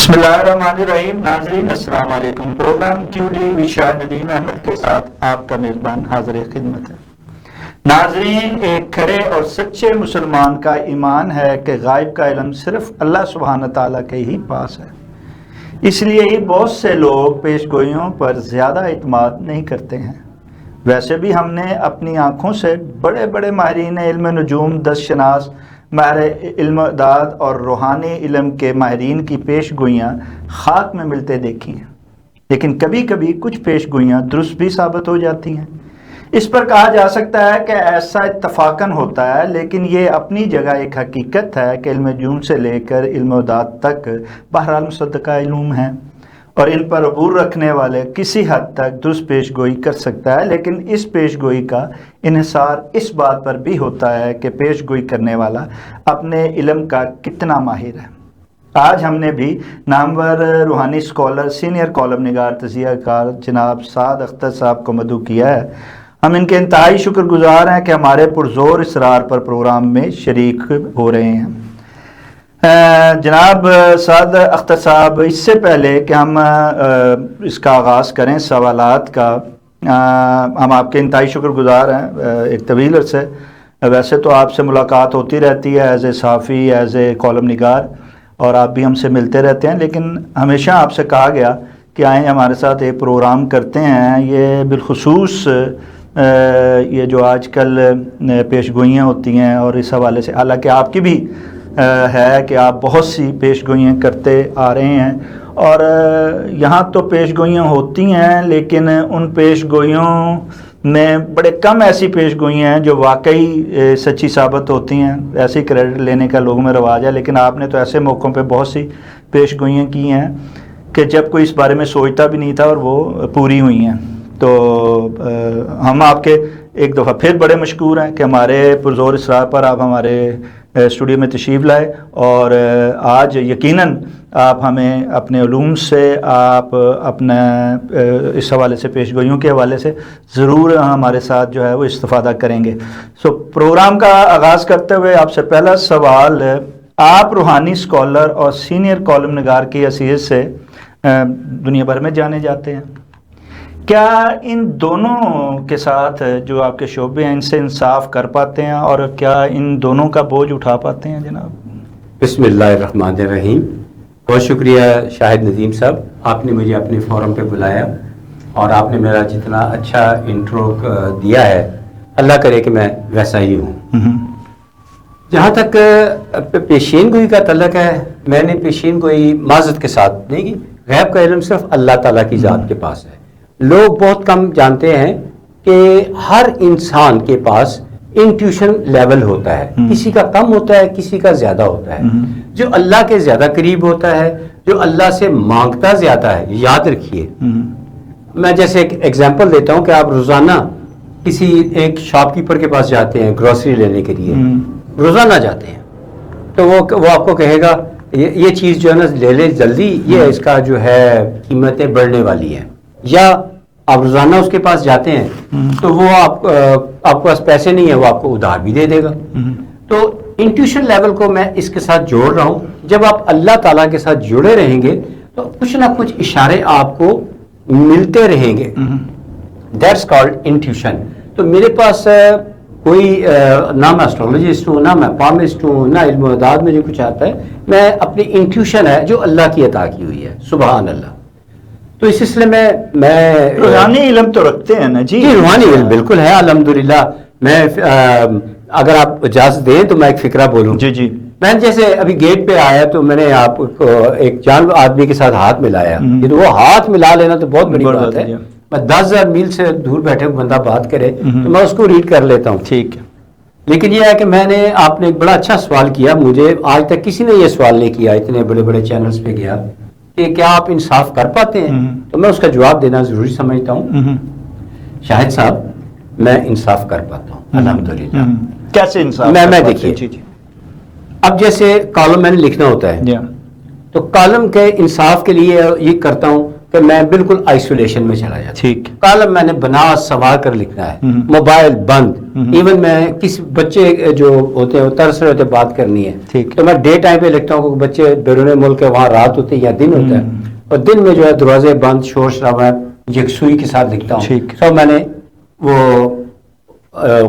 بسم اللہ الرحمن الرحیم. ناظرین السلام علیکم. پروگرام QD شاہد ندیم احمد کے ساتھ آپ کا میزبان حاضر خدمت ہے. ناظرین، ایک کھرے اور سچے مسلمان کا ایمان ہے کہ غائب کا علم صرف اللہ سبحانہ تعالیٰ کے ہی پاس ہے. اس لیے ہی بہت سے لوگ پیش گوئیوں پر زیادہ اعتماد نہیں کرتے ہیں. ویسے بھی ہم نے اپنی آنکھوں سے بڑے بڑے ماہرین علم نجوم، دس شناس، ماہر علم اعداد اور روحانی علم کے ماہرین کی پیش گوئیاں خاک میں ملتے دیکھی ہیں، لیکن کبھی کبھی کچھ پیش گوئیاں درست بھی ثابت ہو جاتی ہیں. اس پر کہا جا سکتا ہے کہ ایسا اتفاقاً ہوتا ہے، لیکن یہ اپنی جگہ ایک حقیقت ہے کہ علم نجوم سے لے کر علم اعداد تک بہرحال مصدقہ علوم ہیں، اور ان پر عبور رکھنے والے کسی حد تک درست پیش گوئی کر سکتا ہے. لیکن اس پیش گوئی کا انحصار اس بات پر بھی ہوتا ہے کہ پیش گوئی کرنے والا اپنے علم کا کتنا ماہر ہے. آج ہم نے بھی نامور روحانی اسکالر، سینئر کالم نگار، تجزیہ کار جناب سعد اختر صاحب کو مدعو کیا ہے. ہم ان کے انتہائی شکر گزار ہیں کہ ہمارے پرزور اصرار پر پروگرام میں شریک ہو رہے ہیں. جناب سعد اختر صاحب، اس سے پہلے کہ ہم اس کا آغاز کریں سوالات کا، ہم آپ کے انتہائی شکر گزار ہیں ایک طویل عرصے. ویسے تو آپ سے ملاقات ہوتی رہتی ہے ایز اے صحافی، ایز اے کالم نگار، اور آپ بھی ہم سے ملتے رہتے ہیں، لیکن ہمیشہ آپ سے کہا گیا کہ آئیں ہمارے ساتھ ایک پروگرام کرتے ہیں. یہ بالخصوص یہ جو آج کل پیش گوئیاں ہوتی ہیں اور اس حوالے سے، حالانکہ آپ کی بھی ہے کہ آپ بہت سی پیش گوئیاں کرتے آ رہے ہیں، اور یہاں تو پیش گوئیاں ہوتی ہیں، لیکن ان پیش گوئیوں میں بڑے کم ایسی پیش گوئیاں ہیں جو واقعی سچی ثابت ہوتی ہیں. ایسے کریڈٹ لینے کا لوگوں میں رواج ہے، لیکن آپ نے تو ایسے موقعوں پہ بہت سی پیش گوئیاں کی ہیں کہ جب کوئی اس بارے میں سوچتا بھی نہیں تھا اور وہ پوری ہوئی ہیں. تو ہم آپ کے ایک دفعہ پھر بڑے مشکور ہیں کہ ہمارے پرزور اصرار پر آپ ہمارے اسٹوڈیو میں تشریف لائے، اور آج یقیناً آپ ہمیں اپنے علوم سے، آپ اپنا اس حوالے سے پیش گوئیوں کے حوالے سے ضرور ہمارے ساتھ جو ہے وہ استفادہ کریں گے. پروگرام کا آغاز کرتے ہوئے آپ سے پہلا سوال، آپ روحانی اسکالر اور سینئر کالم نگار کی حیثیت سے دنیا بھر میں جانے جاتے ہیں. کیا ان دونوں کے ساتھ جو آپ کے شعبے ہیں ان سے انصاف کر پاتے ہیں، اور کیا ان دونوں کا بوجھ اٹھا پاتے ہیں جناب؟ بسم اللہ الرحمن الرحیم. بہت شکریہ شاہد ندیم صاحب، آپ نے مجھے اپنے فورم پہ بلایا اور آپ نے میرا جتنا اچھا انٹرو دیا ہے، اللہ کرے کہ میں ویسا ہی ہوں. جہاں تک پیشین گوئی کا تعلق ہے، میں نے پیشین گوئی معذرت کے ساتھ نہیں کی. غیب کا علم صرف اللہ تعالیٰ کی ذات کے پاس ہے. لوگ بہت کم جانتے ہیں کہ ہر انسان کے پاس انٹیوشن لیول ہوتا ہے، کسی کا کم ہوتا ہے، کسی کا زیادہ ہوتا ہے. جو اللہ کے زیادہ قریب ہوتا ہے، جو اللہ سے مانگتا زیادہ ہے، یاد رکھیے. میں جیسے ایک ایگزامپل دیتا ہوں کہ آپ روزانہ کسی ایک شاپ کیپر کے پاس جاتے ہیں گروسری لینے کے لیے، روزانہ جاتے ہیں، تو وہ آپ کو کہے گا یہ چیز جو ہے نا لے لے جلدی، یہ اس کا جو ہے قیمتیں بڑھنے والی ہیں. یا آپ روزانہ اس کے پاس جاتے ہیں تو وہ آپ کے پاس پیسے نہیں ہیں، وہ آپ کو ادھار بھی دے دے گا. تو انٹیوشن لیول کو میں اس کے ساتھ جوڑ رہا ہوں. جب آپ اللہ تعالیٰ کے ساتھ جڑے رہیں گے تو کچھ نہ کچھ اشارے آپ کو ملتے رہیں گے. That's called intuition. تو میرے پاس کوئی نہ میں اسٹرولوجسٹ ہوں، نہ میں پالمسٹ ہوں، نہ علم اعداد میں جو کچھ آتا ہے، میں اپنی انٹیوشن ہے جو اللہ کی عطا کی ہوئی ہے. سبحان اللہ. تو اس سلسلے میں روحانی علم تو رکھتے ہیں نا جی؟ روحانی علم بالکل ہے الحمدللہ. میں اگر آپ اجازت دیں تو میں ایک فکرہ بولوں. جی. میں جیسے ابھی گیٹ پہ آیا تو میں نے آپ کو ایک جان آدمی کے ساتھ ہاتھ ملایا. یہ تو وہ ہاتھ ملا لینا تو بہت بڑی بات ہے. میں 10,000 میل سے دور بیٹھے بندہ بات کرے تو میں اس کو ریڈ کر لیتا ہوں. ٹھیک ہے. لیکن یہ ہے کہ آپ نے ایک بڑا اچھا سوال کیا. مجھے آج تک کسی نے یہ سوال نہیں کیا. اتنے بڑے بڑے چینلز پہ گیا کہ کیا آپ انصاف کر پاتے ہیں، تو میں اس کا جواب دینا ضروری سمجھتا ہوں. شاہد صاحب، میں انصاف کر پاتا ہوں الحمدللہ. کیسے انصاف؟ میں دیکھیے، اب جیسے کالم میں نے لکھنا ہوتا ہے تو کالم کے انصاف کے لیے یہ کرتا ہوں کہ میں بالکل آئسولیشن میں چلا جاتا ہوں. ٹھیک. کالم میں نے بنا سنوار کر لکھنا ہے, موبائل بند. ایون میں کسی بچے جو ہوتے ہیں وہ ترس رہے ہوتے بات کرنی ہے تو میں ڈے ٹائم پہ لکھتا ہوں کہ بچے بیرون ملک ہے, وہاں رات ہوتی ہے یا دن ہوتا ہے, اور دن میں جو ہے دروازے بند, شور شرابہ, یکسوئی کے ساتھ لکھتا ہوں. تو میں نے وہ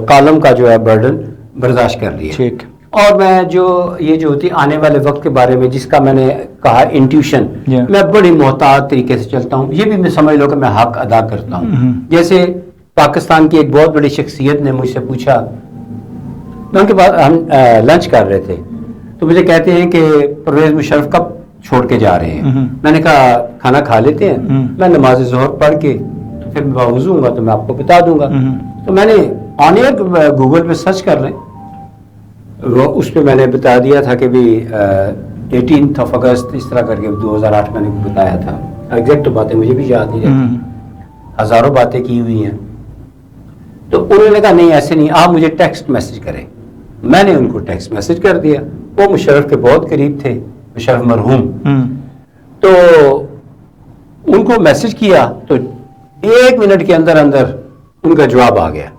کالم کا جو ہے برڈن برداشت کر لیا. ٹھیک. اور میں جو یہ جو ہوتی آنے والے وقت کے بارے میں جس کا میں نے کہا انٹیوشن, میں بڑی محتاط طریقے سے چلتا ہوں. یہ بھی میں سمجھ لو کہ میں حق ادا کرتا ہوں. جیسے پاکستان کی ایک بہت بڑی شخصیت نے مجھ سے پوچھا, میں ان کے بعد ہم لنچ کر رہے تھے, تو مجھے کہتے ہیں کہ پرویز مشرف کب چھوڑ کے جا رہے ہیں. میں نے کہا کھانا کھا لیتے ہیں, میں نماز ظہر پڑھ کے تو پھر میں باوضو ہوں گا تو میں آپ کو بتا دوں گا. تو میں نے آن ایئر گوگل پہ سرچ کر لیں, وہ اس پہ میں نے بتا دیا تھا کہ بھی 18 اگست اس طرح کر کے 2008 میں نے بتایا تھا. ایگزیکٹ باتیں مجھے بھی یاد نہیں رہتی, ہزاروں باتیں کی ہوئی ہیں. تو انہوں نے کہا نہیں ایسے نہیں, آپ مجھے ٹیکسٹ میسج کریں. میں نے ان کو ٹیکسٹ میسج کر دیا. وہ مشرف کے بہت قریب تھے, مشرف مرحوم. تو ان کو میسج کیا تو 1 منٹ کے اندر اندر ان کا جواب آ گیا,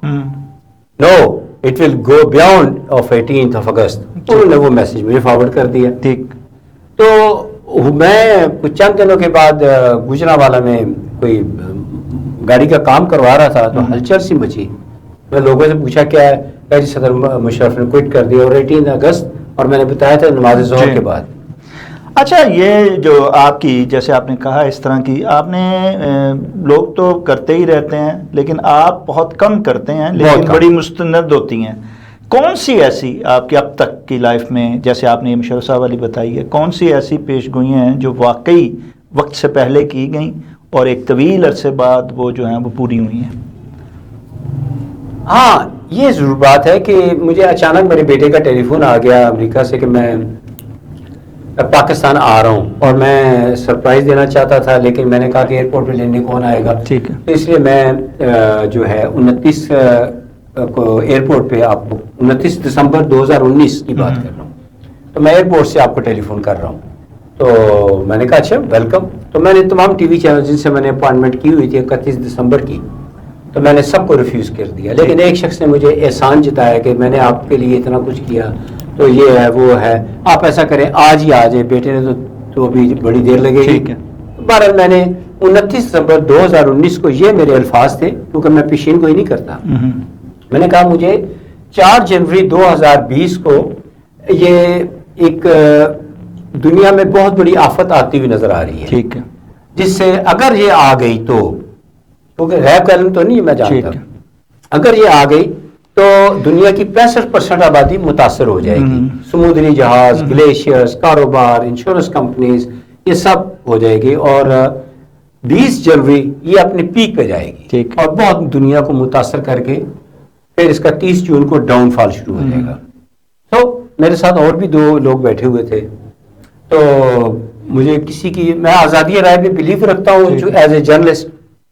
no it will go beyond of 18 August. انہوں نے وہ میسج مجھے فارورڈ کر دیا. ٹھیک. تو میں کچھ چند دنوں کے بعد گجرانوالہ میں کوئی گاڑی کا کام کروا رہا تھا, تو ہلچل سی مچی. میں لوگوں سے پوچھا کیا ہے, کہ جی صدر مشرف نے کوئٹ کر دیا, اور 18 اگست, اور میں نے بتایا تھا نماز ظہر کے بعد. اچھا, یہ جو آپ کی جیسے آپ نے کہا اس طرح کی آپ نے لوگ تو کرتے ہی رہتے ہیں لیکن آپ بہت کم کرتے ہیں, لیکن بڑی مستند ہوتی ہیں. کون سی ایسی آپ کی اب تک کی لائف میں, جیسے آپ نے مشرف صاحب والی بتائی ہے, کون سی ایسی پیش گوئیاں ہیں جو واقعی وقت سے پہلے کی گئیں اور ایک طویل عرصے بعد وہ جو ہیں وہ پوری ہوئی ہیں؟ ہاں, یہ ضرور بات ہے کہ مجھے اچانک میرے بیٹے کا ٹیلی فون آ گیا امریکہ سے کہ میں پاکستان آ رہا ہوں, اور میں سرپرائز دینا چاہتا تھا, لیکن میں نے کہا کہ ایئرپورٹ پہ لینے کون آئے گا. ٹھیک ہے. تو اس لیے میں جو ہے 29 کو ایئرپورٹ پہ, آپ کو 29 دسمبر 2019 کی بات کر رہا ہوں, تو میں ایئرپورٹ سے آپ کو ٹیلی فون کر رہا ہوں. تو میں نے کہا اچھا ویلکم. تو میں نے تمام ٹی وی چینل جن سے میں نے اپوائنٹمنٹ کی ہوئی تھی 31 دسمبر کی, تو میں نے سب کو ریفیوز کر دیا. لیکن ایک شخص نے مجھے احسان جتایا کہ میں نے آپ کے لیے اتنا کچھ کیا, تو یہ ہے وہ ہے, آپ ایسا کریں آج ہی آ جائیں. بیٹے نے تو ابھی بڑی دیر لگے گی. بہرحال میں نے 29 دسمبر 2019 کو, یہ میرے الفاظ تھے کیونکہ میں پیشین کوئی نہیں کرتا, میں نے کہا مجھے 4 جنوری 2020 کو یہ ایک دنیا میں بہت بڑی آفت آتی ہوئی نظر آ رہی ہے. ٹھیک ہے. جس سے اگر یہ آ گئی تو, کیونکہ غیب کا علم تو نہیں میں جانتا, اگر یہ آ گئی تو دنیا کی 65% آبادی متاثر ہو جائے گی. سمندری جہاز, گلیشیئرز, کاروبار, انشورنس کمپنیز, یہ سب ہو جائے گی. اور 20 جنوری یہ اپنے پیک پہ جائے گی اور بہت دنیا کو متاثر کر کے پھر اس کا 30 جون کو ڈاؤن فال شروع ہو جائے گا. تو میرے ساتھ اور بھی 2 لوگ بیٹھے ہوئے تھے. تو مجھے کسی کی, میں آزادی رائے پہ بلیو رکھتا ہوں جو ایز اے جرنلسٹ,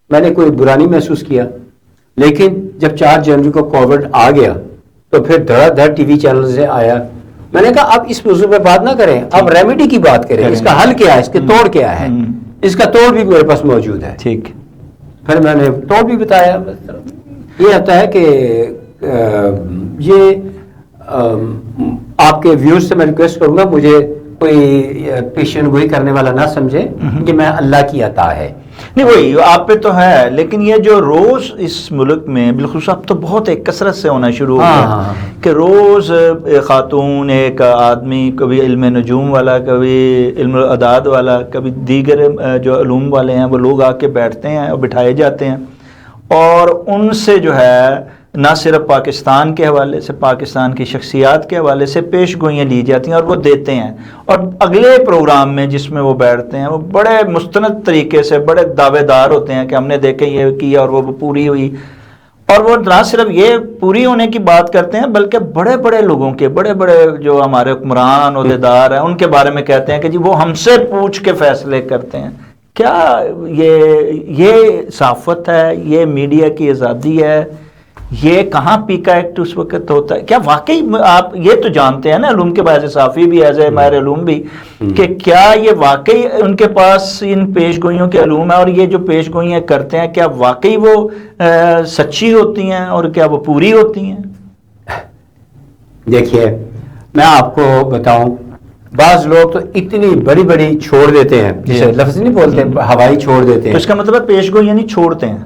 میں نے کوئی برا نہیں محسوس کیا. لیکن جب 4 جنوری کو کووڈ آ گیا تو پھر دھڑا دھڑ ٹی وی چینل سے آیا. میں نے کہا اب اس موضوع پہ بات نہ کریں, اب ریمیڈی کی بات کریں, اس کا حل کیا ہے, اس کے توڑ کیا ہے. اس کا توڑ بھی میرے پاس موجود ہے. ٹھیک. پھر میں نے توڑ بھی بتایا. یہ ہوتا ہے کہ یہ آپ کے ویورز سے میں ریکویسٹ کروں گا, مجھے کوئی پیشن گوئی کرنے والا نہ سمجھے کہ میں اللہ کی عطا ہے. نہیں, وہی آپ پہ تو ہے, لیکن یہ جو روز اس ملک میں بالخصوص اب تو بہت ایک کثرت سے ہونا شروع ہو گیا کہ روز خاتون, ایک آدمی, کبھی علم نجوم والا, کبھی علم اعداد والا, کبھی دیگر جو علوم والے ہیں, وہ لوگ آ کے بیٹھتے ہیں اور بٹھائے جاتے ہیں, اور ان سے جو ہے نہ صرف پاکستان کے حوالے سے, پاکستان کی شخصیات کے حوالے سے پیش گوئیاں لی جاتی ہیں اور وہ دیتے ہیں. اور اگلے پروگرام میں جس میں وہ بیٹھتے ہیں وہ بڑے مستند طریقے سے بڑے دعوے دار ہوتے ہیں کہ ہم نے دیکھے یہ کیا اور وہ پوری ہوئی. اور وہ نہ صرف یہ پوری ہونے کی بات کرتے ہیں بلکہ بڑے بڑے لوگوں کے, بڑے بڑے جو ہمارے حکمران عہدیدار ہیں ان کے بارے میں کہتے ہیں کہ جی وہ ہم سے پوچھ کے فیصلے کرتے ہیں. کیا یہ صحافت ہے, یہ میڈیا کی آزادی ہے, یہ کہاں پیکا ایکٹ اس وقت ہوتا ہے؟ کیا واقعی آپ یہ تو جانتے ہیں نا علوم کے بعض صافی بھی ایز اے ماہر علوم بھی کہ کیا یہ واقعی ان کے پاس ان پیش گوئیوں کے علوم ہے اور یہ جو پیش گوئیاں کرتے ہیں کیا واقعی وہ سچی ہوتی ہیں اور کیا وہ پوری ہوتی ہیں؟ دیکھیے میں آپ کو بتاؤں، بعض لوگ تو اتنی بڑی بڑی چھوڑ دیتے ہیں، جسے لفظ نہیں بولتے، ہوائی چھوڑ دیتے تو ہیں. اس کا مطلب پیش گوئی یعنی چھوڑتے ہیں،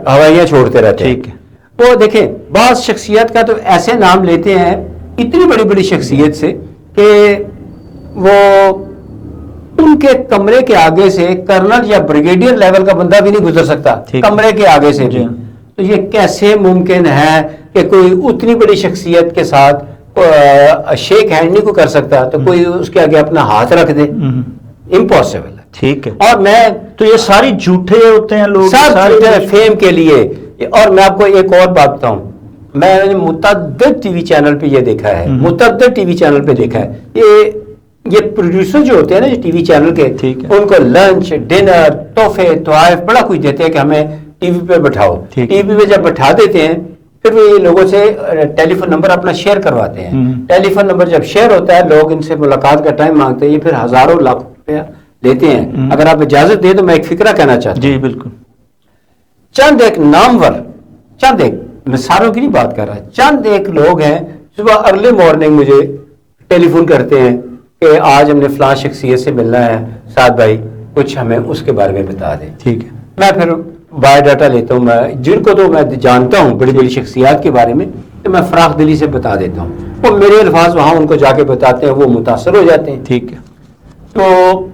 ہوائیاں چھوڑتے رہتے ہیں. ٹھیک ہے. وہ دیکھیں بعض شخصیت کا تو ایسے نام لیتے ہیں اتنی بڑی بڑی شخصیت سے کہ وہ ان کے کمرے کے آگے سے کرنل یا بریگیڈیئر لیول کا بندہ بھی نہیں گزر سکتا کمرے کے آگے سے بھی. تو یہ کیسے ممکن ہے کہ کوئی اتنی بڑی شخصیت کے ساتھ شیک ہینڈ نہیں کو کر سکتا تو کوئی اس کے آگے اپنا ہاتھ رکھ دے؟ امپاسبل ہے. ٹھیک ہے. اور میں تو یہ ساری جھوٹے ہوتے ہیں لوگ سارے فیم کے لیے. اور میں آپ کو ایک اور بات بتاؤں، میں نے متعدد ٹی وی چینل پہ یہ دیکھا ہے، متعدد ٹی وی چینل پہ دیکھا ہے، یہ پروڈیوسر جو ہوتے ہیں نا ٹی وی چینل کے، ان کو لنچ ڈنر تحفے تحائف بڑا کچھ دیتے ہیں کہ ہمیں ٹی وی پہ بٹھاؤ. ٹی وی پہ جب بٹھا دیتے ہیں پھر وہ یہ لوگوں سے ٹیلی فون نمبر اپنا شیئر کرواتے ہیں. ٹیلی فون نمبر جب شیئر ہوتا ہے لوگ ان سے ملاقات کا ٹائم مانگتے ہیں، یہ پھر ہزاروں لاکھ روپیہ لیتے ہیں. اگر آپ اجازت دیں تو میں ایک فکرہ کہنا چاہتا ہوں. جی بالکل. چند ایک نامور، چند ایک، میں ساروں کی نہیں بات کر رہا، چند ایک لوگ ہیں صبح ارلی مارننگ مجھے ٹیلی فون کرتے ہیں کہ آج ہم نے فلاں شخصیت سے ملنا ہے، سعد بھائی کچھ ہمیں اس کے بارے میں بتا دیں. ٹھیک ہے. میں پھر بایو ڈاٹا لیتا ہوں، میں جن کو تو میں جانتا ہوں بڑی بڑی شخصیات کے بارے میں تو میں فراخ دلی سے بتا دیتا ہوں. وہ میرے الفاظ وہاں ان کو جا کے بتاتے ہیں، وہ متاثر ہو جاتے ہیں. ٹھیک ہے. تو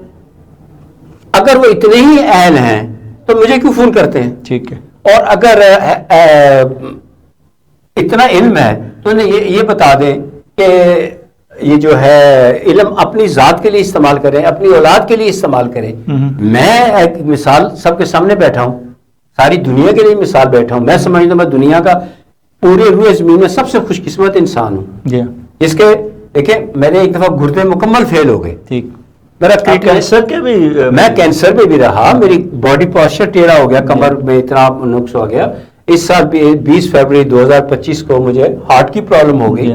اگر وہ اتنے ہی اہل ہیں تو مجھے کیوں فون کرتے ہیں؟ ٹھیک ہے. اور اگر اتنا علم ہے تو انہیں یہ بتا دیں کہ یہ جو ہے علم اپنی ذات کے لیے استعمال کریں، اپنی اولاد کے لیے استعمال کریں. میں ایک مثال سب کے سامنے بیٹھا ہوں، ساری دنیا کے لیے مثال بیٹھا ہوں. میں سمجھتا ہوں میں دنیا کا پورے روئے زمین میں سب سے خوش قسمت انسان ہوں. اس کے دیکھیں میرے ایک دفعہ گردے مکمل فیل ہو گئے. ٹھیک. میرا کینسر کے بھی میں کینسر پہ بھی رہا، میری باڈی پوسچر ٹیڑھا ہو گیا، کمر میں اتنا نقص ہو گیا. اس سال 20 فروری 2025 کو مجھے ہارٹ کی پرابلم ہو گئی.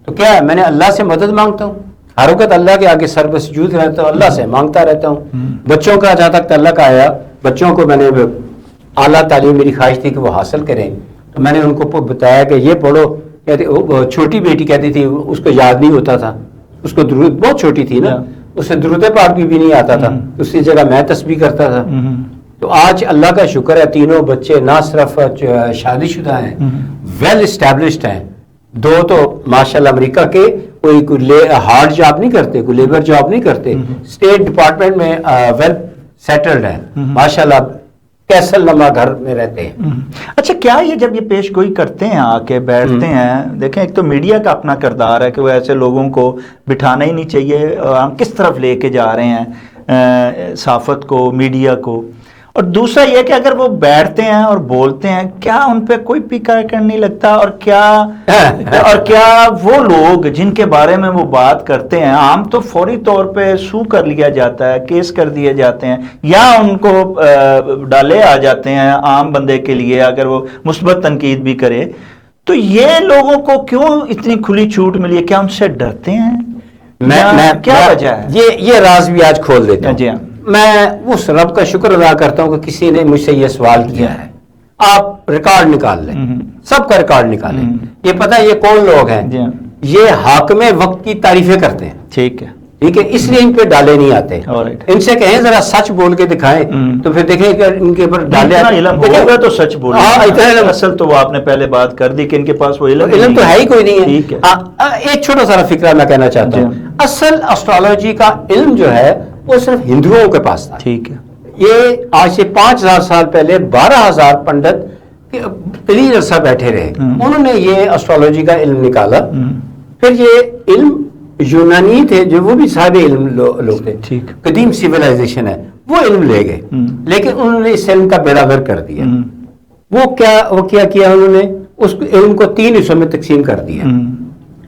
تو کیا ہے میں نے اللہ سے مدد مانگتا ہوں، ہر وقت اللہ کے آگے سر پہ سجود رہتا ہوں، اللہ سے مانگتا رہتا ہوں. بچوں کا جہاں تک تعلق آیا، بچوں کو میں نے اعلیٰ تعلیم میری خواہش تھی کہ وہ حاصل کریں تو میں نے ان کو بتایا کہ یہ پڑھو. کہتے چھوٹی بیٹی کہتی تھی اس کو یاد نہیں ہوتا تھا، اس کو درود، بہت چھوٹی تھی نا، اسے درود پاک بھی نہیں آتا تھا، اس کی جگہ میں تسبیح کرتا تھا. تو آج اللہ کا شکر ہے تینوں بچے نہ صرف شادی شدہ ہیں، ویل اسٹیبلشڈ ہیں. 2 تو ماشاءاللہ امریکہ کے کوئی ہارڈ جاب نہیں کرتے، کوئی لیبر جاب نہیں کرتے، اسٹیٹ ڈپارٹمنٹ میں ویل سیٹلڈ ہیں ماشاءاللہ، کیسل نما گھر میں رہتے ہیں. اچھا کیا یہ جب یہ پیش گوئی کرتے ہیں آ کے بیٹھتے ہیں، دیکھیں ایک تو میڈیا کا اپنا کردار ہے کہ وہ ایسے لوگوں کو بٹھانا ہی نہیں چاہیے، ہم کس طرف لے کے جا رہے ہیں صحافت کو، میڈیا کو. اور دوسرا یہ کہ اگر وہ بیٹھتے ہیں اور بولتے ہیں کیا ان پہ کوئی پیکا نہیں لگتا؟ اور کیا وہ لوگ جن کے بارے میں وہ بات کرتے ہیں عام تو فوری طور پہ سو کر لیا جاتا ہے، کیس کر دیے جاتے ہیں یا ان کو ڈالے آ جاتے ہیں عام بندے کے لیے اگر وہ مثبت تنقید بھی کرے، تو یہ لوگوں کو کیوں اتنی کھلی چھوٹ ملی ہے؟ کیا ان سے ڈرتے ہیں؟ کیا وجہ ہے؟ یہ راز بھی آج کھول دیتا ہوں. جی ہاں. میں اس رب کا شکر ادا کرتا ہوں کہ کسی نے مجھ سے یہ سوال کیا ہے. آپ ریکارڈ نکال لیں، سب کا ریکارڈ نکالیں. یہ پتہ ہے یہ کون لوگ ہیں؟ یہ حاکم وقت کی تعریفیں کرتے ہیں. ٹھیک ہے. ٹھیک ہے، اس لیے ان پہ ڈالے نہیں آتے. ان سے کہیں ذرا سچ بول کے دکھائیں تو پھر دیکھیں کہ ان کے اوپر ڈالے ہوگا تو سچ بولیں. اصل تو وہ آپ نے پہلے بات کر دی کہ ان کے پاس وہ علم تو ہے ہی کوئی نہیں ہے. ایک چھوٹا سا فکرہ میں کہنا چاہتا ہوں، اصل اسٹرالوجی کا علم جو ہے وہ صرف ہندوؤں کے پاس تھا. ٹھیک ہے. یہ آج سے 5000 سال پہلے 12000 پنڈت طویل عرصہ بیٹھے رہے، انہوں نے یہ اسٹرالوجی کا علم نکالا. پھر یہ علم یونانی تھے جو وہ بھی صاحب علم لوگ تھے، قدیم سیولائزیشن ہے، وہ علم لے گئے لیکن انہوں نے اس علم کا بیڑا غرق کر دیا. وہ کیا کیا انہوں نے اس علم کو 3 حصوں میں تقسیم کر دیا.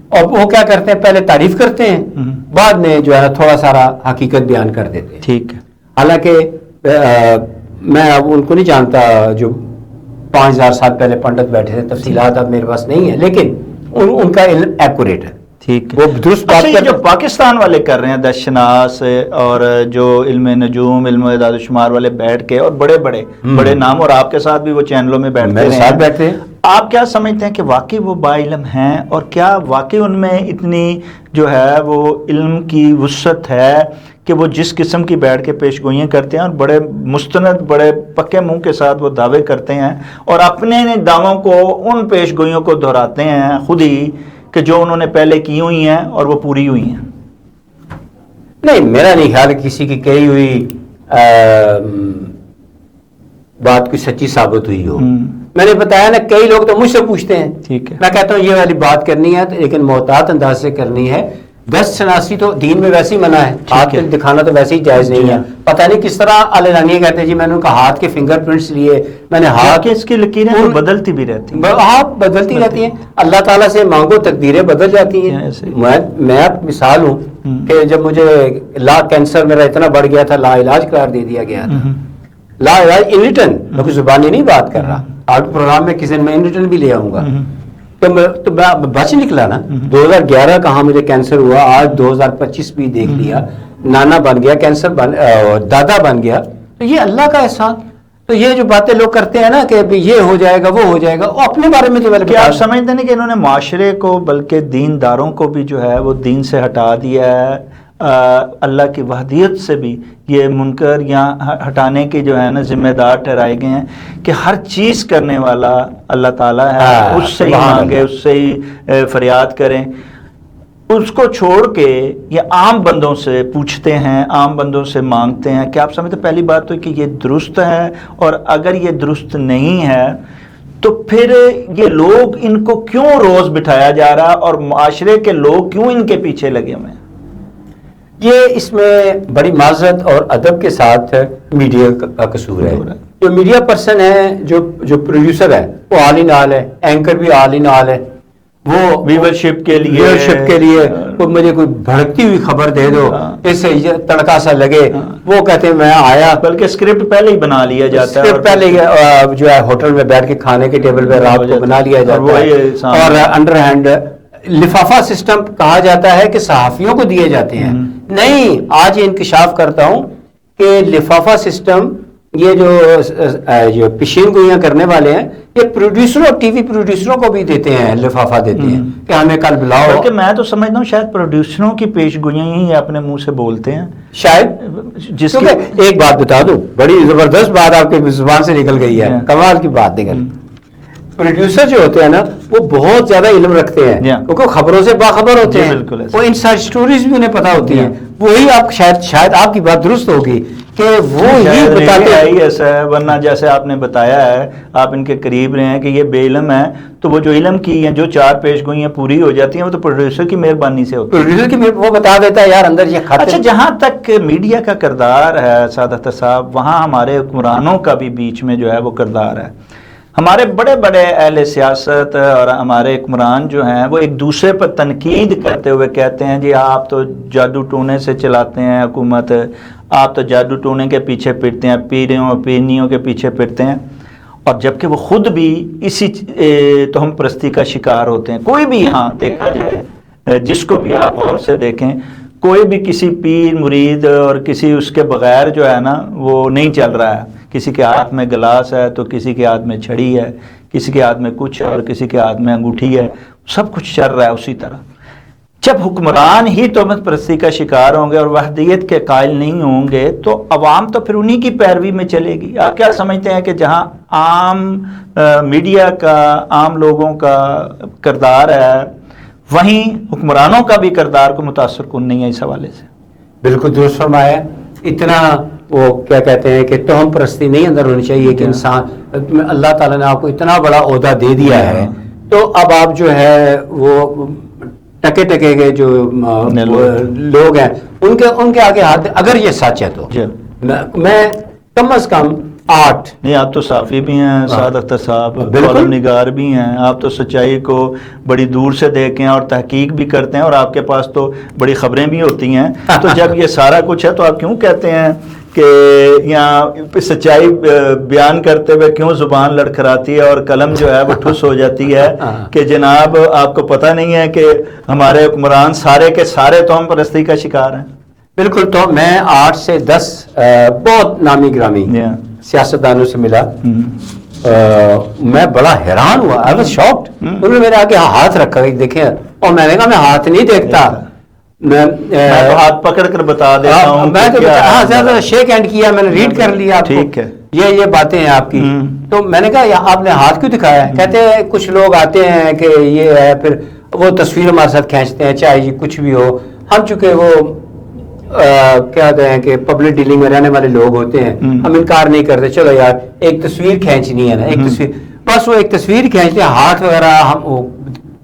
اور وہ کیا کرتے ہیں، پہلے تعریف کرتے ہیں، بعد میں جو ہے تھوڑا سارا حقیقت بیان کر دیتے ہیں. ٹھیک ہے. حالانکہ میں اب ان کو نہیں جانتا جو 5000 سال پہلے پنڈت بیٹھے تھے، تفصیلات اب میرے پاس نہیں ہے، لیکن ان کا علم ایکوریٹ ہے، ٹھیک ہے. وہ درست بات اچھا، یہ کرتے جو پاکستان والے کر رہے ہیں دس شناس اور جو علم نجوم، علم اعداد و شمار والے بیٹھ کے، اور بڑے بڑے نام، اور آپ کے ساتھ بھی وہ چینلوں میں بیٹھتے میرے رہے ساتھ ہیں، بیٹھتے ہیں. آپ کیا سمجھتے ہیں کہ واقعی وہ با علم ہیں، اور کیا واقعی ان میں اتنی جو ہے وہ علم کی وسعت ہے کہ وہ جس قسم کی بیٹھ کے پیش گوئیاں کرتے ہیں اور بڑے مستند، بڑے پکے منہ کے ساتھ وہ دعوے کرتے ہیں اور اپنے دعووں کو ان پیش گوئیوں کو دہراتے ہیں خود ہی کہ جو انہوں نے پہلے کی ہوئی ہیں اور وہ پوری ہوئی ہیں؟ نہیں، میرا نہیں خیال کسی کی کہی ہوئی بات کوئی سچی ثابت ہوئی ہو. میں نے بتایا نا، کئی لوگ تو مجھ سے پوچھتے ہیں، ٹھیک ہے، میں کہتا ہوں یہ والی بات کرنی ہے لیکن محتاط انداز سے کرنی ہے. دست شناسی تو دین میں ویسے ہی منع ہے، ہاتھ دکھانا تو ویسے ہی جائز نہیں ہے. پتہ نہیں کس طرح اعلانیہ کہتے ہیں جی میں نے ان کا ہاتھ کے فنگر پرنٹس لیے، میں نے ہاتھ کہ اس کی لکیریں تو بدلتی بھی رہتی ہیں، ہاتھ بدلتی رہتی ہیں. اللہ تعالیٰ سے مانگو تقدیریں بدل جاتی ہیں. میں مثال ہوں کہ جب مجھے کینسر میرا اتنا بڑھ گیا تھا، لا علاج قرار دے دیا گیا تھا. لا علاج ان ریٹن، میں کوئی زبانی نہیں بات کر رہا، آج پروگرام میں کسی دن میں ان ریٹن بھی لے آؤں گا. تو میں بچ نکلا نا. 2011 کہاں مجھے کینسر ہوا، آج 2025 بھی دیکھ لیا، نانا بن گیا، کینسر دادا بن گیا. تو یہ اللہ کا احسان. تو یہ جو باتیں لوگ کرتے ہیں نا کہ یہ ہو جائے گا، وہ ہو جائے گا، وہ اپنے بارے میں تو کیا آپ سمجھتے ہیں کہ انہوں نے معاشرے کو بلکہ دینداروں کو بھی جو ہے وہ دین سے ہٹا دیا ہے، اللہ کی وحدیت سے بھی یہ منکر یا ہٹانے کے جو ہے نا ذمہ دار ٹھہرائے گئے ہیں کہ ہر چیز کرنے والا اللہ تعالیٰ ہے، اس سے ہی مانگے، اس سے ہی فریاد کریں. اس کو چھوڑ کے یہ عام بندوں سے پوچھتے ہیں، عام بندوں سے مانگتے ہیں. کیا آپ سمجھتے ہیں پہلی بات تو کہ یہ درست ہے، اور اگر یہ درست نہیں ہے تو پھر یہ لوگ ان کو کیوں روز بٹھایا جا رہا اور معاشرے کے لوگ کیوں ان کے پیچھے لگے ہوئے ہیں؟ یہ اس میں بڑی معذرت اور ادب کے ساتھ میڈیا کا قصور ہے. جو میڈیا پرسن ہے، جو پروڈیوسر ہے، وہ آل ان آل ہے، اینکر بھی آل ان آل ہے. وہ ویورشپ کے لیے وہ مجھے کوئی بھڑکتی ہوئی خبر دے دو، اس سے تڑکا سا لگے، وہ کہتے ہیں میں آیا، بلکہ اسکرپٹ پہلے ہی بنا لیا جاتا ہے، اسکرپٹ پہلے جو ہے ہوٹل میں بیٹھ کے کھانے کے ٹیبل پہ رات کو بنا لیا جاتا ہے. اور انڈر ہینڈ لفافہ سسٹم کہا جاتا ہے کہ صحافیوں کو دیے جاتے ہیں. نہیں، آج یہ انکشاف کرتا ہوں کہ لفافہ سسٹم یہ جو پیشین گوئیاں کرنے والے ہیں، یہ پروڈیوسروں، ٹی وی پروڈیوسروں کو بھی دیتے ہیں، لفافہ دیتے ہیں کہ ہمیں کل بلاؤ. بلکہ میں تو سمجھتا ہوں شاید پروڈیوسروں کی پیش گوئیاں ہی اپنے منہ سے بولتے ہیں شاید. جس کی ایک بات بتا دوں، بڑی زبردست بات آپ کی زبان سے نکل گئی ہے، کمال کی بات نکل. پروڈیوسر جو ہوتے ہیں نا، وہ بہت زیادہ علم رکھتے ہیں کیونکہ خبروں سے باخبر ہوتے ہیں، وہ انسائڈ سٹوریز بھی انہیں پتا ہوتی ہیں. وہی آپ شاید آپ کی بات درست ہوگی کہ وہ ہی بتاتے ہیں. ایسا ہے، ورنہ جیسے آپ نے بتایا ہے، آپ ان کے قریب رہے ہیں کہ یہ بے علم ہے، تو وہ جو علم کی ہیں جو 4 پیش گوئیاں پوری ہو جاتی ہیں وہ تو پروڈیوسر کی مہربانی سے ہوتی ہے. پروڈیوسر کی وہ بتا دیتا ہے یار اندر یہ خط. اچھا، جہاں تک میڈیا کا کردار ہے سعادت صاحب، وہاں ہمارے حکمرانوں کا بھی بیچ میں جو ہے وہ کردار ہے. ہمارے بڑے بڑے اہل سیاست اور ہمارے حکمران جو ہیں وہ ایک دوسرے پر تنقید کرتے ہوئے کہتے ہیں جی آپ تو جادو ٹونے سے چلاتے ہیں حکومت، آپ تو جادو ٹونے کے پیچھے پھرتے ہیں، پیروں اور پیرنیوں کے پیچھے پھرتے ہیں، اور جبکہ وہ خود بھی اسی تہم پرستی کا شکار ہوتے ہیں. کوئی بھی یہاں دیکھا جائے، جس کو بھی آپ غور سے دیکھیں، کوئی بھی کسی پیر مرید اور کسی اس کے بغیر جو ہے نا وہ نہیں چل رہا ہے. کسی کے ہاتھ میں گلاس ہے تو کسی کے ہاتھ میں چھڑی ہے، کسی کے ہاتھ میں کچھ ہے اور کسی کے ہاتھ میں انگوٹھی ہے، سب کچھ چل رہا ہے اسی طرح. جب حکمران ہی تہمت پرستی کا شکار ہوں گے اور وحدیت کے قائل نہیں ہوں گے تو عوام تو پھر انہی کی پیروی میں چلے گی. آپ کیا سمجھتے ہیں کہ جہاں عام میڈیا کا، عام لوگوں کا کردار ہے، وہیں حکمرانوں کا بھی کردار کو متاثر کن نہیں ہے اس حوالے سے؟ بالکل درست فرمایا. اتنا وہ کیا کہتے ہیں کہ توہم پرستی نہیں اندر ہونی چاہیے کہ انسان، اللہ تعالیٰ نے آپ کو اتنا بڑا عہدہ دے دیا ہے تو اب آپ جو ہے وہ ٹکے کے جو لوگ ہیں ان کے آگے ہاتھ، اگر یہ سچ ہے تو میں کم از کم 8 نہیں، آپ تو صحافی بھی ہیں سعد اختر صاحب، کالم نگار بھی ہیں، آپ تو سچائی کو بڑی دور سے دیکھیں اور تحقیق بھی کرتے ہیں، اور آپ کے پاس تو بڑی خبریں بھی ہوتی ہیں. تو جب یہ سارا کچھ ہے تو آپ کیوں کہتے ہیں کہ یہاں سچائی بیان کرتے ہوئے کیوں زبان لڑکھڑاتی ہے اور قلم جو ہے وہ ٹھس ہو جاتی ہے کہ جناب آپ کو پتہ نہیں ہے کہ ہمارے حکمران سارے کے سارے توہم پرستی کا شکار ہیں. بالکل. تو میں 8 سے 10 بہت نامی گرامی سیاستدانوں سے ملا. میں بڑا حیران ہوا. I was shocked. انہوں نے میرے آگے ہاتھ رکھا کہ دیکھیں, اور میں نے کہا میں ہاتھ نہیں دیکھتا, میں تو ہاتھ پکڑ کر بتا دیتا ہوں. میں تو زیادہ شیک ہینڈ کیا, میں نے ریڈ کر لیا. ٹھیک ہے, یہ باتیں ہیں آپ کی. تو میں نے کہا آپ نے ہاتھ کیوں دکھایا ہے؟ کہتے ہیں کچھ لوگ آتے ہیں کہ یہ ہے, پھر وہ تصویر ہمارے ساتھ کھینچتے ہیں چاہے یہ کچھ بھی ہو. ہم چونکہ وہ کیا کہتے ہیں کہ پبلک ڈیلنگ میں رہنے والے لوگ ہوتے ہیں, ہم انکار نہیں کرتے, چلو یار ایک تصویر کھینچنی ہے نا, ایک تصویر, بس وہ ایک تصویر کھینچتے ہیں, ہاتھ وغیرہ ہم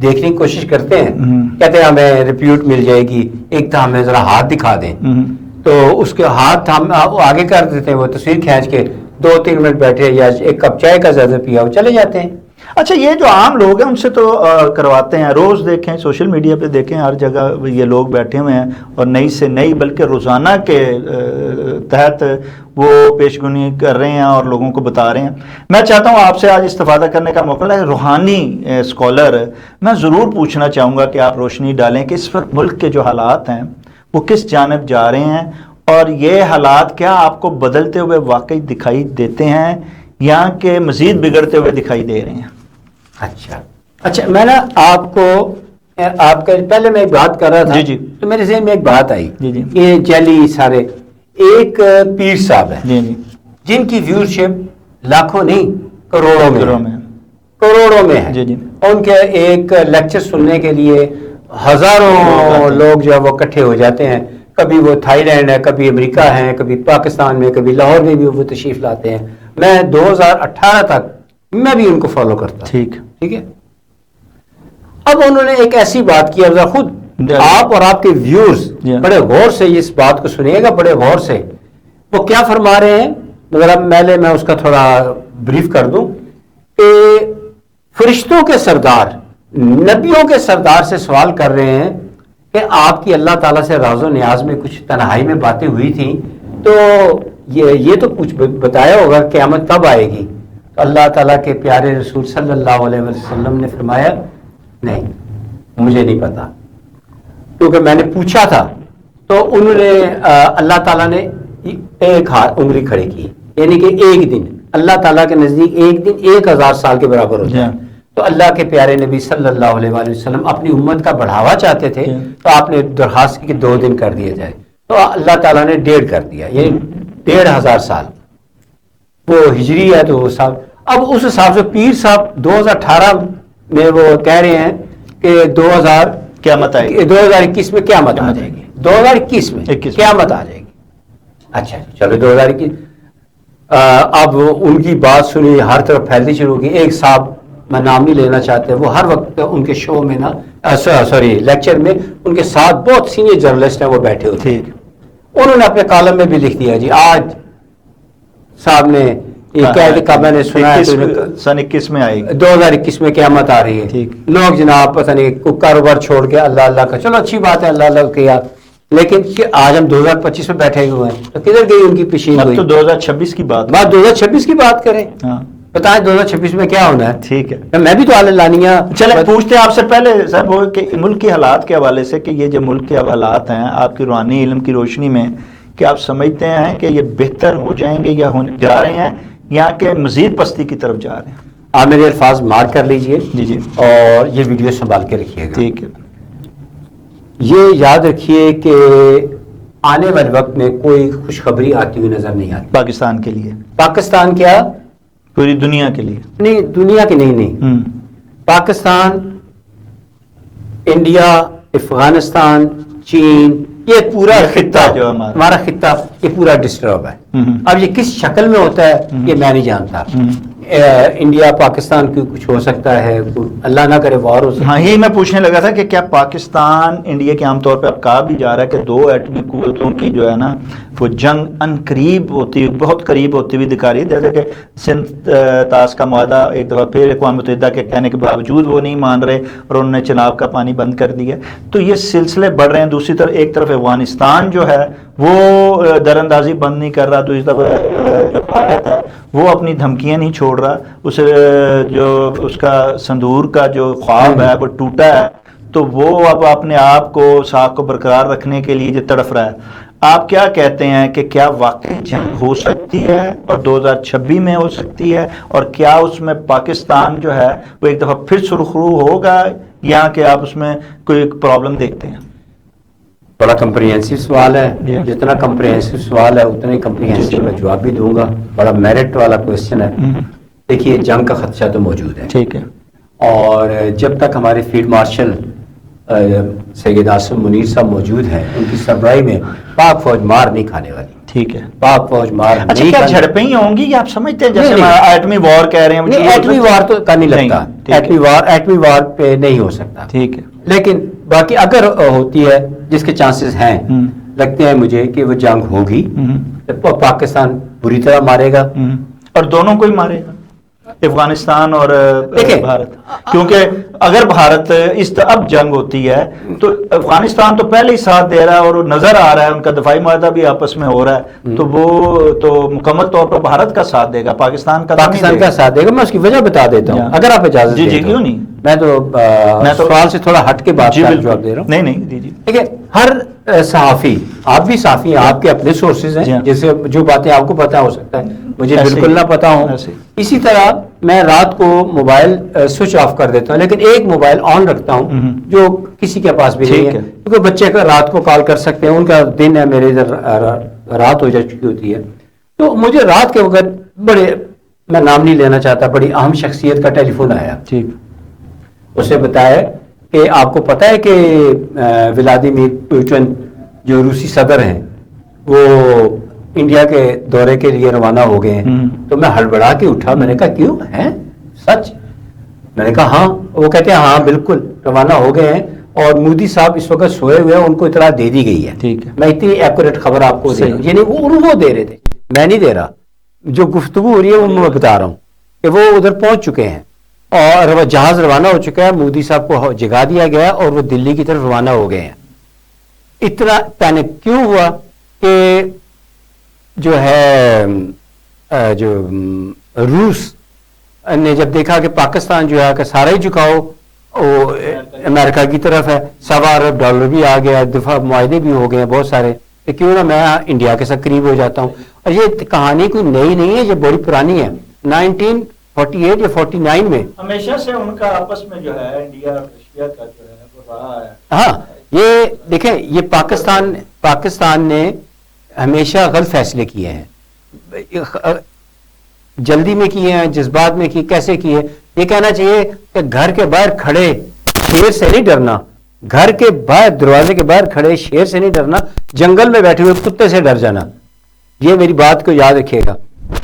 دیکھنے کی کوشش کرتے ہیں, کہتے ہیں ہمیں ریپیوٹ مل جائے گی, ایک تو ہمیں ذرا ہاتھ دکھا دیں. تو اس کے ہاتھ ہم آگے کر دیتے ہیں, وہ تصویر کھینچ کے 2-3 منٹ بیٹھے یا ایک کپ چائے کا زیادہ پیا وہ چلے جاتے ہیں. اچھا, یہ جو عام لوگ ہیں ان سے تو کرواتے ہیں, روز دیکھیں سوشل میڈیا پہ دیکھیں ہر جگہ یہ لوگ بیٹھے ہوئے ہیں اور نئی سے نئی بلکہ روزانہ کے تحت وہ پیشگونی کر رہے ہیں اور لوگوں کو بتا رہے ہیں. میں چاہتا ہوں آپ سے آج استفادہ کرنے کا موقع ہے, روحانی اسکالر, میں ضرور پوچھنا چاہوں گا کہ آپ روشنی ڈالیں کہ اس وقت ملک کے جو حالات ہیں وہ کس جانب جا رہے ہیں, اور یہ حالات کیا آپ کو بدلتے ہوئے واقعی دکھائی دیتے ہیں یا کہ مزید بگڑتے ہوئے دکھائی دے رہے ہیں؟ اچھا, میں نا آپ کو آپ کا پہلے میں ایک بات کر رہا تھا, جی تو میرے ذہن میں ایک بات آئی, جی یہ جیلی سارے ایک پیر صاحب ہیں جی جن کی ویورشپ لاکھوں نہیں کروڑوں میں ہے. جی ان کے ایک لیکچر سننے کے لیے ہزاروں لوگ جو ہے وہ اکٹھے ہو جاتے ہیں. کبھی وہ تھائی لینڈ ہے, کبھی امریکہ ہے, کبھی پاکستان میں, کبھی لاہور میں بھی وہ تشریف لاتے ہیں. میں 2018 تک میں بھی ان کو فالو کرتا. ٹھیک ہے. اب انہوں نے ایک ایسی بات کی, اب خود آپ اور آپ کے ویورز بڑے غور سے اس بات کو سنیے گا, بڑے غور سے. وہ کیا فرما رہے ہیں, مطلب میں اس کا تھوڑا بریف کر دوں کہ فرشتوں کے سردار, نبیوں کے سردار سے سوال کر رہے ہیں کہ آپ کی اللہ تعالیٰ سے راز و نیاز میں کچھ تنہائی میں باتیں ہوئی تھیں, تو یہ تو کچھ بتایا ہوگا قیامت کب آئے گی. تو اللہ تعالیٰ کے پیارے رسول صلی اللہ علیہ وسلم نے فرمایا نہیں, مجھے نہیں پتا, کیونکہ میں نے پوچھا تھا. تو انہوں نے اللہ تعالیٰ نے ایک انگلی کھڑی کی, یعنی کہ ایک دن اللہ تعالیٰ کے نزدیک ایک دن 1000 سال کے برابر ہوتا ہے. تو اللہ کے پیارے نبی صلی اللہ علیہ وسلم اپنی امت کا بڑھاوا چاہتے تھے, تو آپ نے درخواست کی کہ 2 دن کر دیا جائے. تو اللہ تعالیٰ نے 1.5 کر دیا, یہ 1500 سال وہ ہجری ہے. تو وہ صاحب اب اس حساب سے پیر صاحب 2018 میں وہ کہہ رہے ہیں کہ 2021 میں قیامت آ جائے گی. 2021 میں قیامت آ جائے گی. اچھا چلو 2021. اب ان کی بات سنی, ہر طرف پھیلتی شروع کی. ایک صاحب, میں نام نہیں لینا چاہتے, وہ ہر وقت ان کے شو میں نا لیکچر میں ان کے ساتھ بہت سینئر جرنلسٹ ہیں وہ بیٹھے ہوتے ہیں. انہوں نے اپنے کالم میں بھی لکھ دیا جی آج صاحب نے یہ کہہ کہ میں نے سنا ہے سن 21 میں آئے گی, 2021 میں قیامت آ رہی ہے. لوگ جناب پتہ نہیں کاروبار چھوڑ کے اللہ کا, چلو اچھی بات ہے اللہ کیا, لیکن کہ آج ہم 2025 میں بیٹھے ہوئے ہیں, تو کدھر گئی ان کی پیشین گوئی؟ تو 2026 کی بات 2026 کی بات کریں. بتائیں 2026 میں کیا ہونا ہے. ٹھیک ہے, میں بھی تو عالم لانیاں. چلے پوچھتے ہیں آپ سے پہلے صاحب وہ کہ ملک کے حالات کے حوالے سے, کہ یہ جو ملک کے حالات ہیں آپ کی روحانی علم کی روشنی میں, کہ آپ سمجھتے ہیں کہ یہ بہتر ہو جائیں گے یا ہونے جا رہے ہیں یا کہ مزید پستی کی طرف جا رہے ہیں؟ آپ میرے الفاظ مارک کر لیجئے جی اور یہ ویڈیو سنبھال کے رکھیے گا. ٹھیک ہے. یہ یاد رکھیے کہ آنے والے وقت میں کوئی خوشخبری آتی ہوئی نظر نہیں آتی پاکستان کے لیے. پاکستان کیا, پوری دنیا کے لیے نہیں, دنیا کی نہیں. پاکستان, انڈیا, افغانستان, چین, یہ پورا خطہ جو ہمارا خطہ یہ پورا ڈسٹرب ہے. اب یہ کس شکل میں ہوتا ہے یہ میں نہیں جانتا. انڈیا پاکستان کی کچھ ہو سکتا ہے، اللہ نہ کرے وار ہو سکتا ہے. ہاں یہی میں پوچھنے لگا تھا کہ کیا پاکستان انڈیا کے عام طور پہ اب کہا بھی جا رہا ہے کہ 2 ایٹمی قوتوں کی جو ہے نا وہ جنگ ان قریب ہوتی، بہت قریب ہوتی ہوئی دکھا رہی ہے، جیسے کہ سندھ طاس کا معاہدہ ایک دفعہ پھر اقوام متحدہ کے کہنے کے باوجود وہ نہیں مان رہے اور انہوں نے چناب کا پانی بند کر دیا. تو یہ سلسلے بڑھ رہے ہیں. دوسری طرف ایک طرف افغانستان جو ہے وہ در اندازی بند نہیں کر رہا، دوسری طرف جو بھارت ہے وہ اپنی دھمکیاں نہیں چھوڑ رہا. جو اس کا صندور کا جو خواب ہے وہ ٹوٹا ہے، تو وہ اب اپنے آپ کو ساکھ کو برقرار رکھنے کے لیے جو تڑف رہا ہے. آپ کیا کہتے ہیں کہ کیا واقعی جنگ ہو سکتی ہے اور 2026 میں ہو سکتی ہے، اور کیا اس میں پاکستان جو ہے وہ ایک دفعہ پھر سرخرو ہوگا، یا کہ آپ اس میں کوئی پرابلم دیکھتے ہیں؟ بڑا کمپریہنسو سوال ہے. جی. جتنا کمپریہنسو سوال ہے اتنا ہی کمپریہنسو میں جواب بھی دوں گا. بڑا میرٹ والا کوشچن ہے. دیکھیے جنگ کا خدشہ تو موجود ہے، ٹھیک ہے، اور جب تک ہمارے فیلڈ مارشل سید عاصم منیر صاحب موجود ہیں ان کی سربراہی میں پاک فوج مار نہیں کھانے والی. ٹھیک ہے. پاک فوج مار اچھا نہیں کیا کھانے. جھڑپیں ہی ہوں گی یا آپ سمجھتے ہیں جیسے نہیں. ایٹمی وار کہہ رہے ہیں؟ نہیں، ایٹمی وار تو کا نہیں لگتا. ٹھیک ہے. ایٹمی وار پہ نہیں ہو سکتا. ٹھیک ہے. لیکن باقی اگر ہوتی ہے جس کے چانسز ہیں، لگتے ہیں مجھے کہ وہ جنگ ہوگی. پاکستان بری طرح مارے گا، اور دونوں کو ہی مارے گا، افغانستان اور دیکھیں بھارت. کیونکہ اگر بھارت اب جنگ ہوتی ہے تو افغانستان تو پہلے ہی ساتھ دے رہا ہے اور نظر آ رہا ہے ان کا دفاعی معاہدہ بھی آپس میں ہو رہا ہے، تو وہ تو مکمل طور پر بھارت کا ساتھ دے گا، پاکستان کا ساتھ دے گا. میں اس کی وجہ بتا دیتا ہوں اگر آپ اجازت جی دیں جی تو. کیوں نہیں. میں تو سوال سے تھوڑا ہٹ کے بات کا جواب دے رہا ہوں. نہیں نہیں جی جی. دیکھیں ہر صحافی، آپ بھی صحافی ہیں، آپ کے اپنے سورسز ہیں، جیسے جو باتیں آپ کو پتہ ہو سکتا ہے مجھے بالکل نہ پتہ ہوں. اسی طرح میں رات کو موبائل سوئچ آف کر دیتا ہوں، لیکن ایک موبائل آن رکھتا ہوں جو کسی کے پاس بھی نہیں ہے، کیونکہ بچے کا رات کو کال کر سکتے ہیں، ان کا دن ہے، میرے ادھر رات ہو جا چکی ہوتی ہے. تو مجھے رات کے وقت بڑے، میں نام نہیں لینا چاہتا، بڑی اہم شخصیت کا ٹیلی فون آیا. ٹھیک. اسے بتایا کہ آپ کو پتہ ہے کہ ولادیمیر پوٹن جو روسی صدر ہیں وہ انڈیا کے دورے کے لیے روانہ ہو گئے ہیں. تو میں ہڑبڑا کے اٹھا، میں نے کہا کیوں ہے سچ؟ میں نے کہا ہاں. وہ کہتے ہیں ہاں بالکل روانہ ہو گئے ہیں، اور مودی صاحب اس وقت سوئے ہوئے ہیں، ان کو اطلاع دے دی گئی ہے. ٹھیک ہے. میں اتنی ایکوریٹ خبر آپ کو دے رہا ہوں، یعنی وہ دے رہے تھے، میں نہیں دے رہا. جو گفتگو ہو رہی ہے وہ میں بتا رہا ہوں کہ وہ ادھر پہنچ چکے ہیں اور جہاز روانہ ہو چکا ہے. مودی صاحب کو جگا دیا گیا اور وہ دلی کی طرف روانہ ہو گئے ہیں. اتنا پینک کیوں ہوا کہ جو ہے جو روس نے جب دیکھا کہ پاکستان جو ہے کہ سارا ہی جھکاؤ وہ امریکہ کی طرف ہے، $1.25 ارب بھی آ گیا، دفاع معاہدے بھی ہو گئے ہیں بہت سارے، کہ کیوں نہ میں انڈیا کے ساتھ قریب ہو جاتا ہوں. اور یہ کہانی کوئی نئی نہیں ہے، یہ بڑی پرانی ہے. 1948 یا 49 میں ہمیشہ سے ان کا آپس میں جو ہے انڈیا اور رشیا کا جو ہے وہ رہا ہے. ہاں یہ دیکھیں، یہ پاکستان نے ہمیشہ غلط فیصلے کیے ہیں، جلدی میں کیے ہیں، جذبات میں کیے، کیسے کیے. یہ کہنا چاہیے کہ گھر کے باہر کھڑے شیر سے نہیں ڈرنا، گھر کے باہر دروازے کے باہر کھڑے شیر سے نہیں ڈرنا، جنگل میں بیٹھے ہوئے کتے سے ڈر جانا. یہ میری بات کو یاد رکھیے گا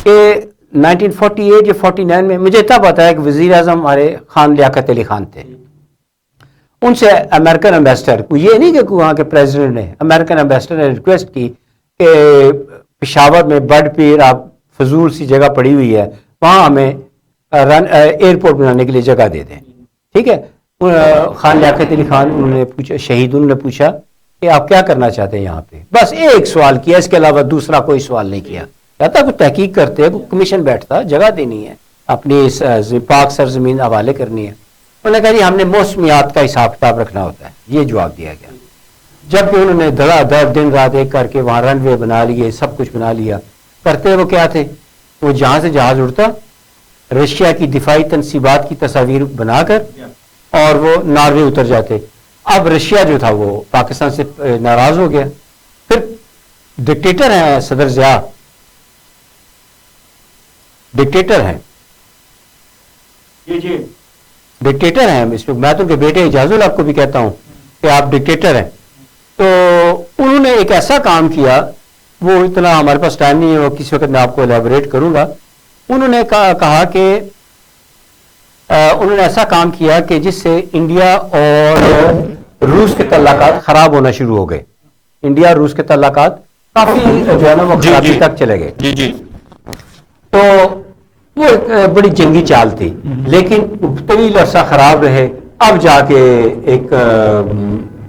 کہ 1948 یا 49 میں مجھے اتنا پتا ہے کہ وزیر اعظم ہمارے خان لیاقت علی خان تھے. ان سے امریکن ایمبیسڈر کو، یہ نہیں کہ وہاں کے پریزیڈنٹ نے، امریکن ایمبیسڈر نے ریکویسٹ کی کہ پشاور میں بڈ پیر آپ فضول سی جگہ پڑی ہوئی ہے، وہاں ہمیں ایئرپورٹ بنانے کے لیے جگہ دے دیں. ٹھیک ہے. خان لیاقت علی خان انہوں نے پوچھا، شہید انہوں نے پوچھا کہ آپ کیا کرنا چاہتے ہیں یہاں پہ. بس ایک سوال کیا، اس کے علاوہ دوسرا کوئی سوال نہیں کیا. کہتا کوئی تحقیق کرتے ہیں، کوئی کمیشن بیٹھتا، جگہ دینی ہے، اپنی پاک سرزمین حوالے کرنی ہے. انہوں نے کہا جی ہم نے موسمیات کا حساب کتاب رکھنا ہوتا ہے. یہ جواب دیا گیا. جب کہ انہوں نے دھڑا دھڑ دن رات ایک کر کے وہاں رن وے بنا لیے، سب کچھ بنا لیا. کرتے وہ کیا تھے، وہ جہاں سے جہاز اڑتا رشیا کی دفاعی تنصیبات کی تصاویر بنا کر اور وہ ناروے اتر جاتے. اب رشیا جو تھا وہ پاکستان سے ناراض ہو گیا. پھر ڈکٹیٹر ہیں صدر ضیاء، ڈکٹیٹر ہیں، جی ڈکٹیٹر ہیں. میں تو ان کے بیٹے اجازت آپ کو بھی کہتا ہوں کہ آپ ڈکٹیٹر ہیں. تو انہوں نے ایک ایسا کام کیا، وہ اتنا ہمارے پاس ٹائم نہیں ہے، وہ کسی وقت میں آپ کو الیبوریٹ کروں گا، انہوں نے کہا کہ انہوں نے ایسا کام کیا کہ جس سے انڈیا اور روس کے تعلقات خراب ہونا شروع ہو گئے. انڈیا اور روس کے تعلقات کافی جو ہے نا وہ خرابی تک چلے گئے. جی جی. تو وہ ایک بڑی جنگی چال تھی، لیکن طویل عرصہ خراب رہے. اب جا کے ایک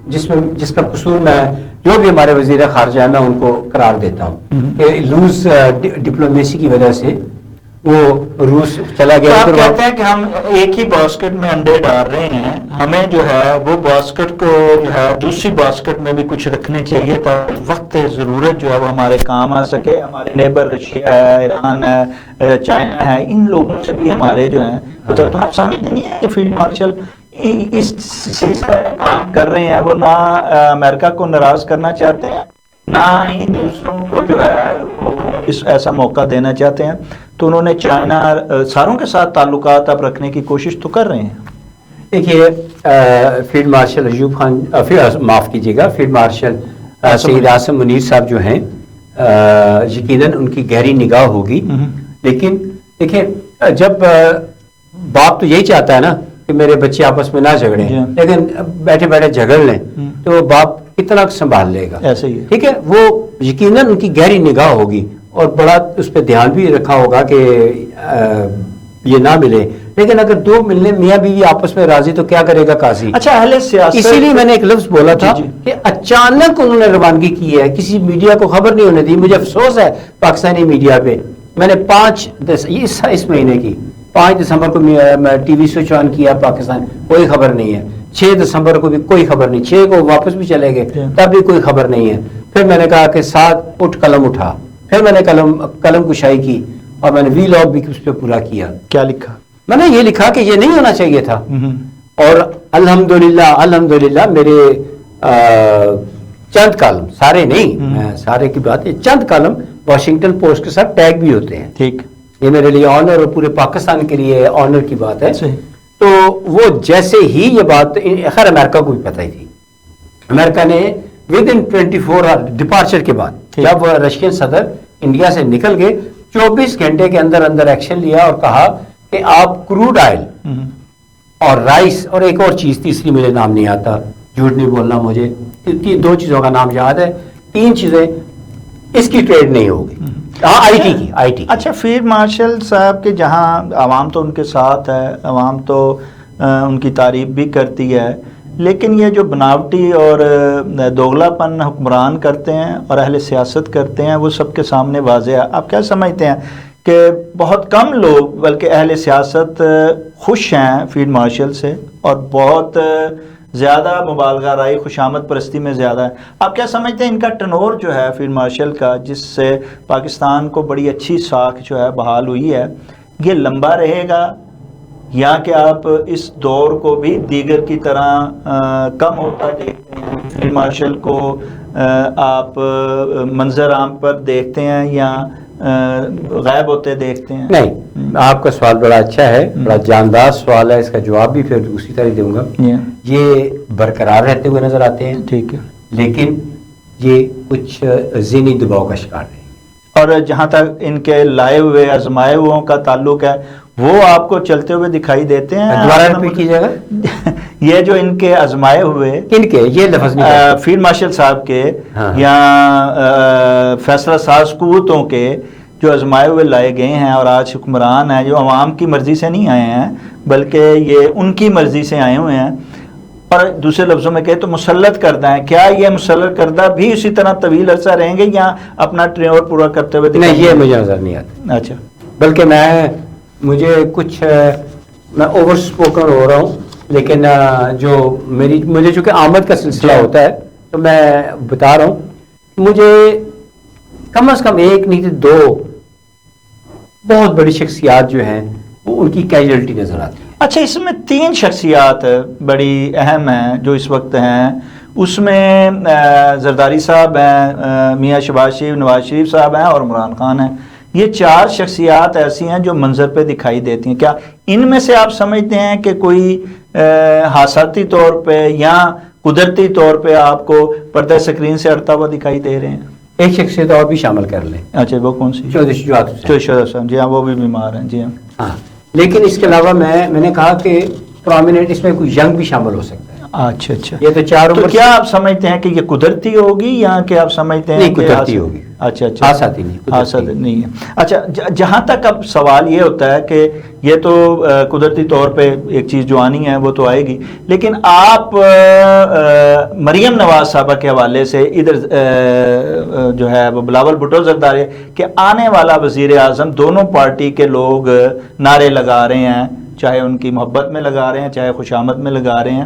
جس کا قصور میں جو بھی ہمارے وزیر خارجہ ہیں میں ان کو قرار دیتا ہوں کہ لوز ڈپلومیسی کی وجہ سے وہ روس چلا گیا. آپ کہتے ہیں کہ ہم ایک ہی باسکٹ میں انڈے ڈال رہے ہیں، ہمیں جو ہے وہ باسکٹ کو جو ہے دوسری باسکٹ میں بھی کچھ رکھنے چاہیے تاکہ وقت ضرورت جو ہے وہ ہمارے کام آ سکے. ہمارے نیبر رشیا ہے، ایران ہے، چائنا ہے، ان لوگوں سے بھی ہمارے جو ہیں تو آپ سمجھتے نہیں ہیں کہ فیلڈ مارشل اس چیز پر کام کر رہے ہیں، وہ نہ امریکہ کو ناراض کرنا چاہتے ہیں نہ ہی دوسروں کو جو ہے اس ایسا موقع دینا چاہتے ہیں. تو انہوں نے چائنا ساروں کے ساتھ تعلقات اب رکھنے کی کوشش تو کر رہے ہیں. دیکھیے فیلڈ مارشل ایوب خان معاف کیجیے گا، فیلڈ مارشل سید عاصم منیر صاحب جو ہیں یقیناً ان کی گہری نگاہ ہوگی. لیکن دیکھیں جب باپ تو یہی چاہتا ہے نا کہ میرے بچے آپس میں نہ جھگڑیں، لیکن بیٹھے بیٹھے جھگڑ لیں تو باپ کتنا سنبھال لے گا. ایسے ہی ٹھیک ہے، وہ یقیناً ان کی گہری نگاہ ہوگی اور بڑا اس پہ دھیان بھی رکھا ہوگا کہ یہ نہ ملے. لیکن اگر دو ملنے میاں بیوی آپس میں راضی تو کیا کرے گا قاضی. اچھا اہل سیاست، اسی لیے میں نے ایک لفظ بولا تھا کہ اچانک انہوں نے روانگی کی ہے، کسی میڈیا کو خبر نہیں ہونے دی. مجھے افسوس ہے پاکستانی میڈیا پہ. میں نے 5 مہینے کی 5 دسمبر کو میں ٹی وی سوئچ آن کیا پاکستان، کوئی خبر نہیں ہے. 6 دسمبر کو بھی کوئی خبر نہیں، 6 کو واپس بھی چلے گئے تب بھی کوئی خبر نہیں ہے. پھر میں نے کہا کہ 7 اٹھ قلم اٹھا، پھر میں نے قلم کشائی کی اور میں نے وی لاگ بھی اس پہ پورا کیا. کیا لکھا؟ میں نے یہ لکھا کہ یہ نہیں ہونا چاہیے تھا. اور الحمدللہ میرے چند کالم، سارے نہیں، میں سارے کی بات ہے، چند کالم واشنگٹن پوسٹ کے ساتھ ٹیگ بھی ہوتے ہیں. ٹھیک، یہ میرے لیے آنر اور پورے پاکستان کے لیے آنر کی بات ہے. تو وہ جیسے ہی یہ بات، خیر امریکہ کو بھی پتہ ہی تھی، امریکہ نے ودن 24 آور ڈپارچر کے بعد جب رشین صدر انڈیا سے نکل گئے 24 گھنٹے کے اندر اندر ایکشن لیا اور کہا کہ آپ کروڈ آئل اور رائس اور ایک اور چیز تیسری مجھے نام نہیں آتا، جھوٹ نہیں بولنا مجھے، 2 چیزوں کا نام یاد ہے، 3 چیزیں اس کی ٹریڈ نہیں ہوگی. ہاں آئی ٹی. اچھا فیلڈ مارشل صاحب کے جہاں عوام تو ان کے ساتھ ہے، عوام تو ان کی تعریف بھی کرتی ہے، لیکن یہ جو بناوٹی اور دوغلا پن حکمران کرتے ہیں اور اہل سیاست کرتے ہیں وہ سب کے سامنے واضح ہے. آپ کیا سمجھتے ہیں کہ بہت کم لوگ بلکہ اہل سیاست خوش ہیں فیلڈ مارشل سے اور بہت زیادہ مبالغہ رائی خوشامد پرستی میں زیادہ ہے. آپ کیا سمجھتے ہیں ان کا ٹنور جو ہے فیلڈ مارشل کا، جس سے پاکستان کو بڑی اچھی ساکھ جو ہے بحال ہوئی ہے، یہ لمبا رہے گا یا کہ آپ اس دور کو بھی دیگر کی طرح کم ہوتا دیکھتے ہیں؟ فیلڈ مارشل کو آپ منظر عام پر دیکھتے ہیں یا غائب ہوتے دیکھتے ہیں؟ نہیں، آپ کا سوال بڑا اچھا ہے، بڑا جاندار سوال ہے، اس کا جواب بھی پھر اسی طرح دوں گا. یہ برقرار رہتے ہوئے نظر آتے ہیں، ٹھیک ہے، لیکن یہ کچھ ذہنی دباؤ کا شکار ہے. اور جہاں تک ان کے لائے ہوئے آزمائے ہوئوں کا تعلق ہے وہ آپ کو چلتے ہوئے دکھائی دیتے ہیں؟ دوبارہ ریپیٹ کیجیے گا. یہ جو ان کے آزمائے ہوئے، کن کے؟ یہ لفظ نہیں، فیلڈ مارشل صاحب کے یا فیصلہ ساز قوتوں کے جو آزمائے ہوئے لائے گئے ہیں اور آج حکمران ہیں، جو عوام کی مرضی سے نہیں آئے ہیں بلکہ یہ ان کی مرضی سے آئے ہوئے ہیں، اور دوسرے لفظوں میں کہے تو مسلط کردہ ہیں، کیا یہ مسلط کردہ بھی اسی طرح طویل عرصہ رہیں گے یا اپنا ٹرینور پورا کرتے ہوئے؟ نہیں، یہ مجھے نظر نہیں آتا. اچھا، بلکہ مجھے کچھ میں اوور سپوکن ہو رہا ہوں، لیکن جو مجھے چونکہ آمد کا سلسلہ ہوتا ہے تو میں بتا رہا ہوں، مجھے کم از کم 1 نہیں تو 2 بہت بڑی شخصیات جو ہیں وہ ان کی کیجولٹی نظر آتی ہے. اچھا، اس میں 3 شخصیات بڑی اہم ہیں جو اس وقت ہیں. اس میں زرداری صاحب ہیں، میاں شہباز شریف، نواز شریف صاحب ہیں اور عمران خان ہیں. یہ 4 شخصیات ایسی ہیں جو منظر پہ دکھائی دیتی ہیں. کیا ان میں سے آپ سمجھتے ہیں کہ کوئی حادثاتی طور پہ یا قدرتی طور پہ آپ کو پردہ سکرین سے ہٹتا ہوا دکھائی دے رہے ہیں؟ ایک شخصیت اور بھی شامل کر لیں، اچھا وہ کون سی؟ چودھری شجاعت حسین. جو شہزاد صاحب، جی ہاں وہ بھی بیمار ہیں، جی ہاں. ہاں لیکن اس کے علاوہ میں نے کہا کہ پرومیننٹ اس میں کوئی ینگ بھی شامل ہو سکتا ہے. اچھا اچھا. یہ تو چار تو عمر کیا آپ سمجھتے ہیں کہ یہ قدرتی ہوگی یا کہ آپ سمجھتے ہیں نہیں کہ قدرتی ہوگی. اچھا اچھا. آساتی نہیں، قدرتی. آساتی نہیں ہے. اچھا جہاں تک اب سوال یہ ہوتا ہے کہ یہ تو قدرتی طور پہ ایک چیز جو آنی ہے وہ تو آئے گی، لیکن آپ مریم نواز صاحبہ کے حوالے سے ادھر جو ہے وہ بلاول بھٹو زرداری کہ آنے والا وزیر اعظم، دونوں پارٹی کے لوگ نعرے لگا رہے ہیں، چاہے ان کی محبت میں لگا رہے ہیں چاہے خوش آمد میں لگا رہے ہیں.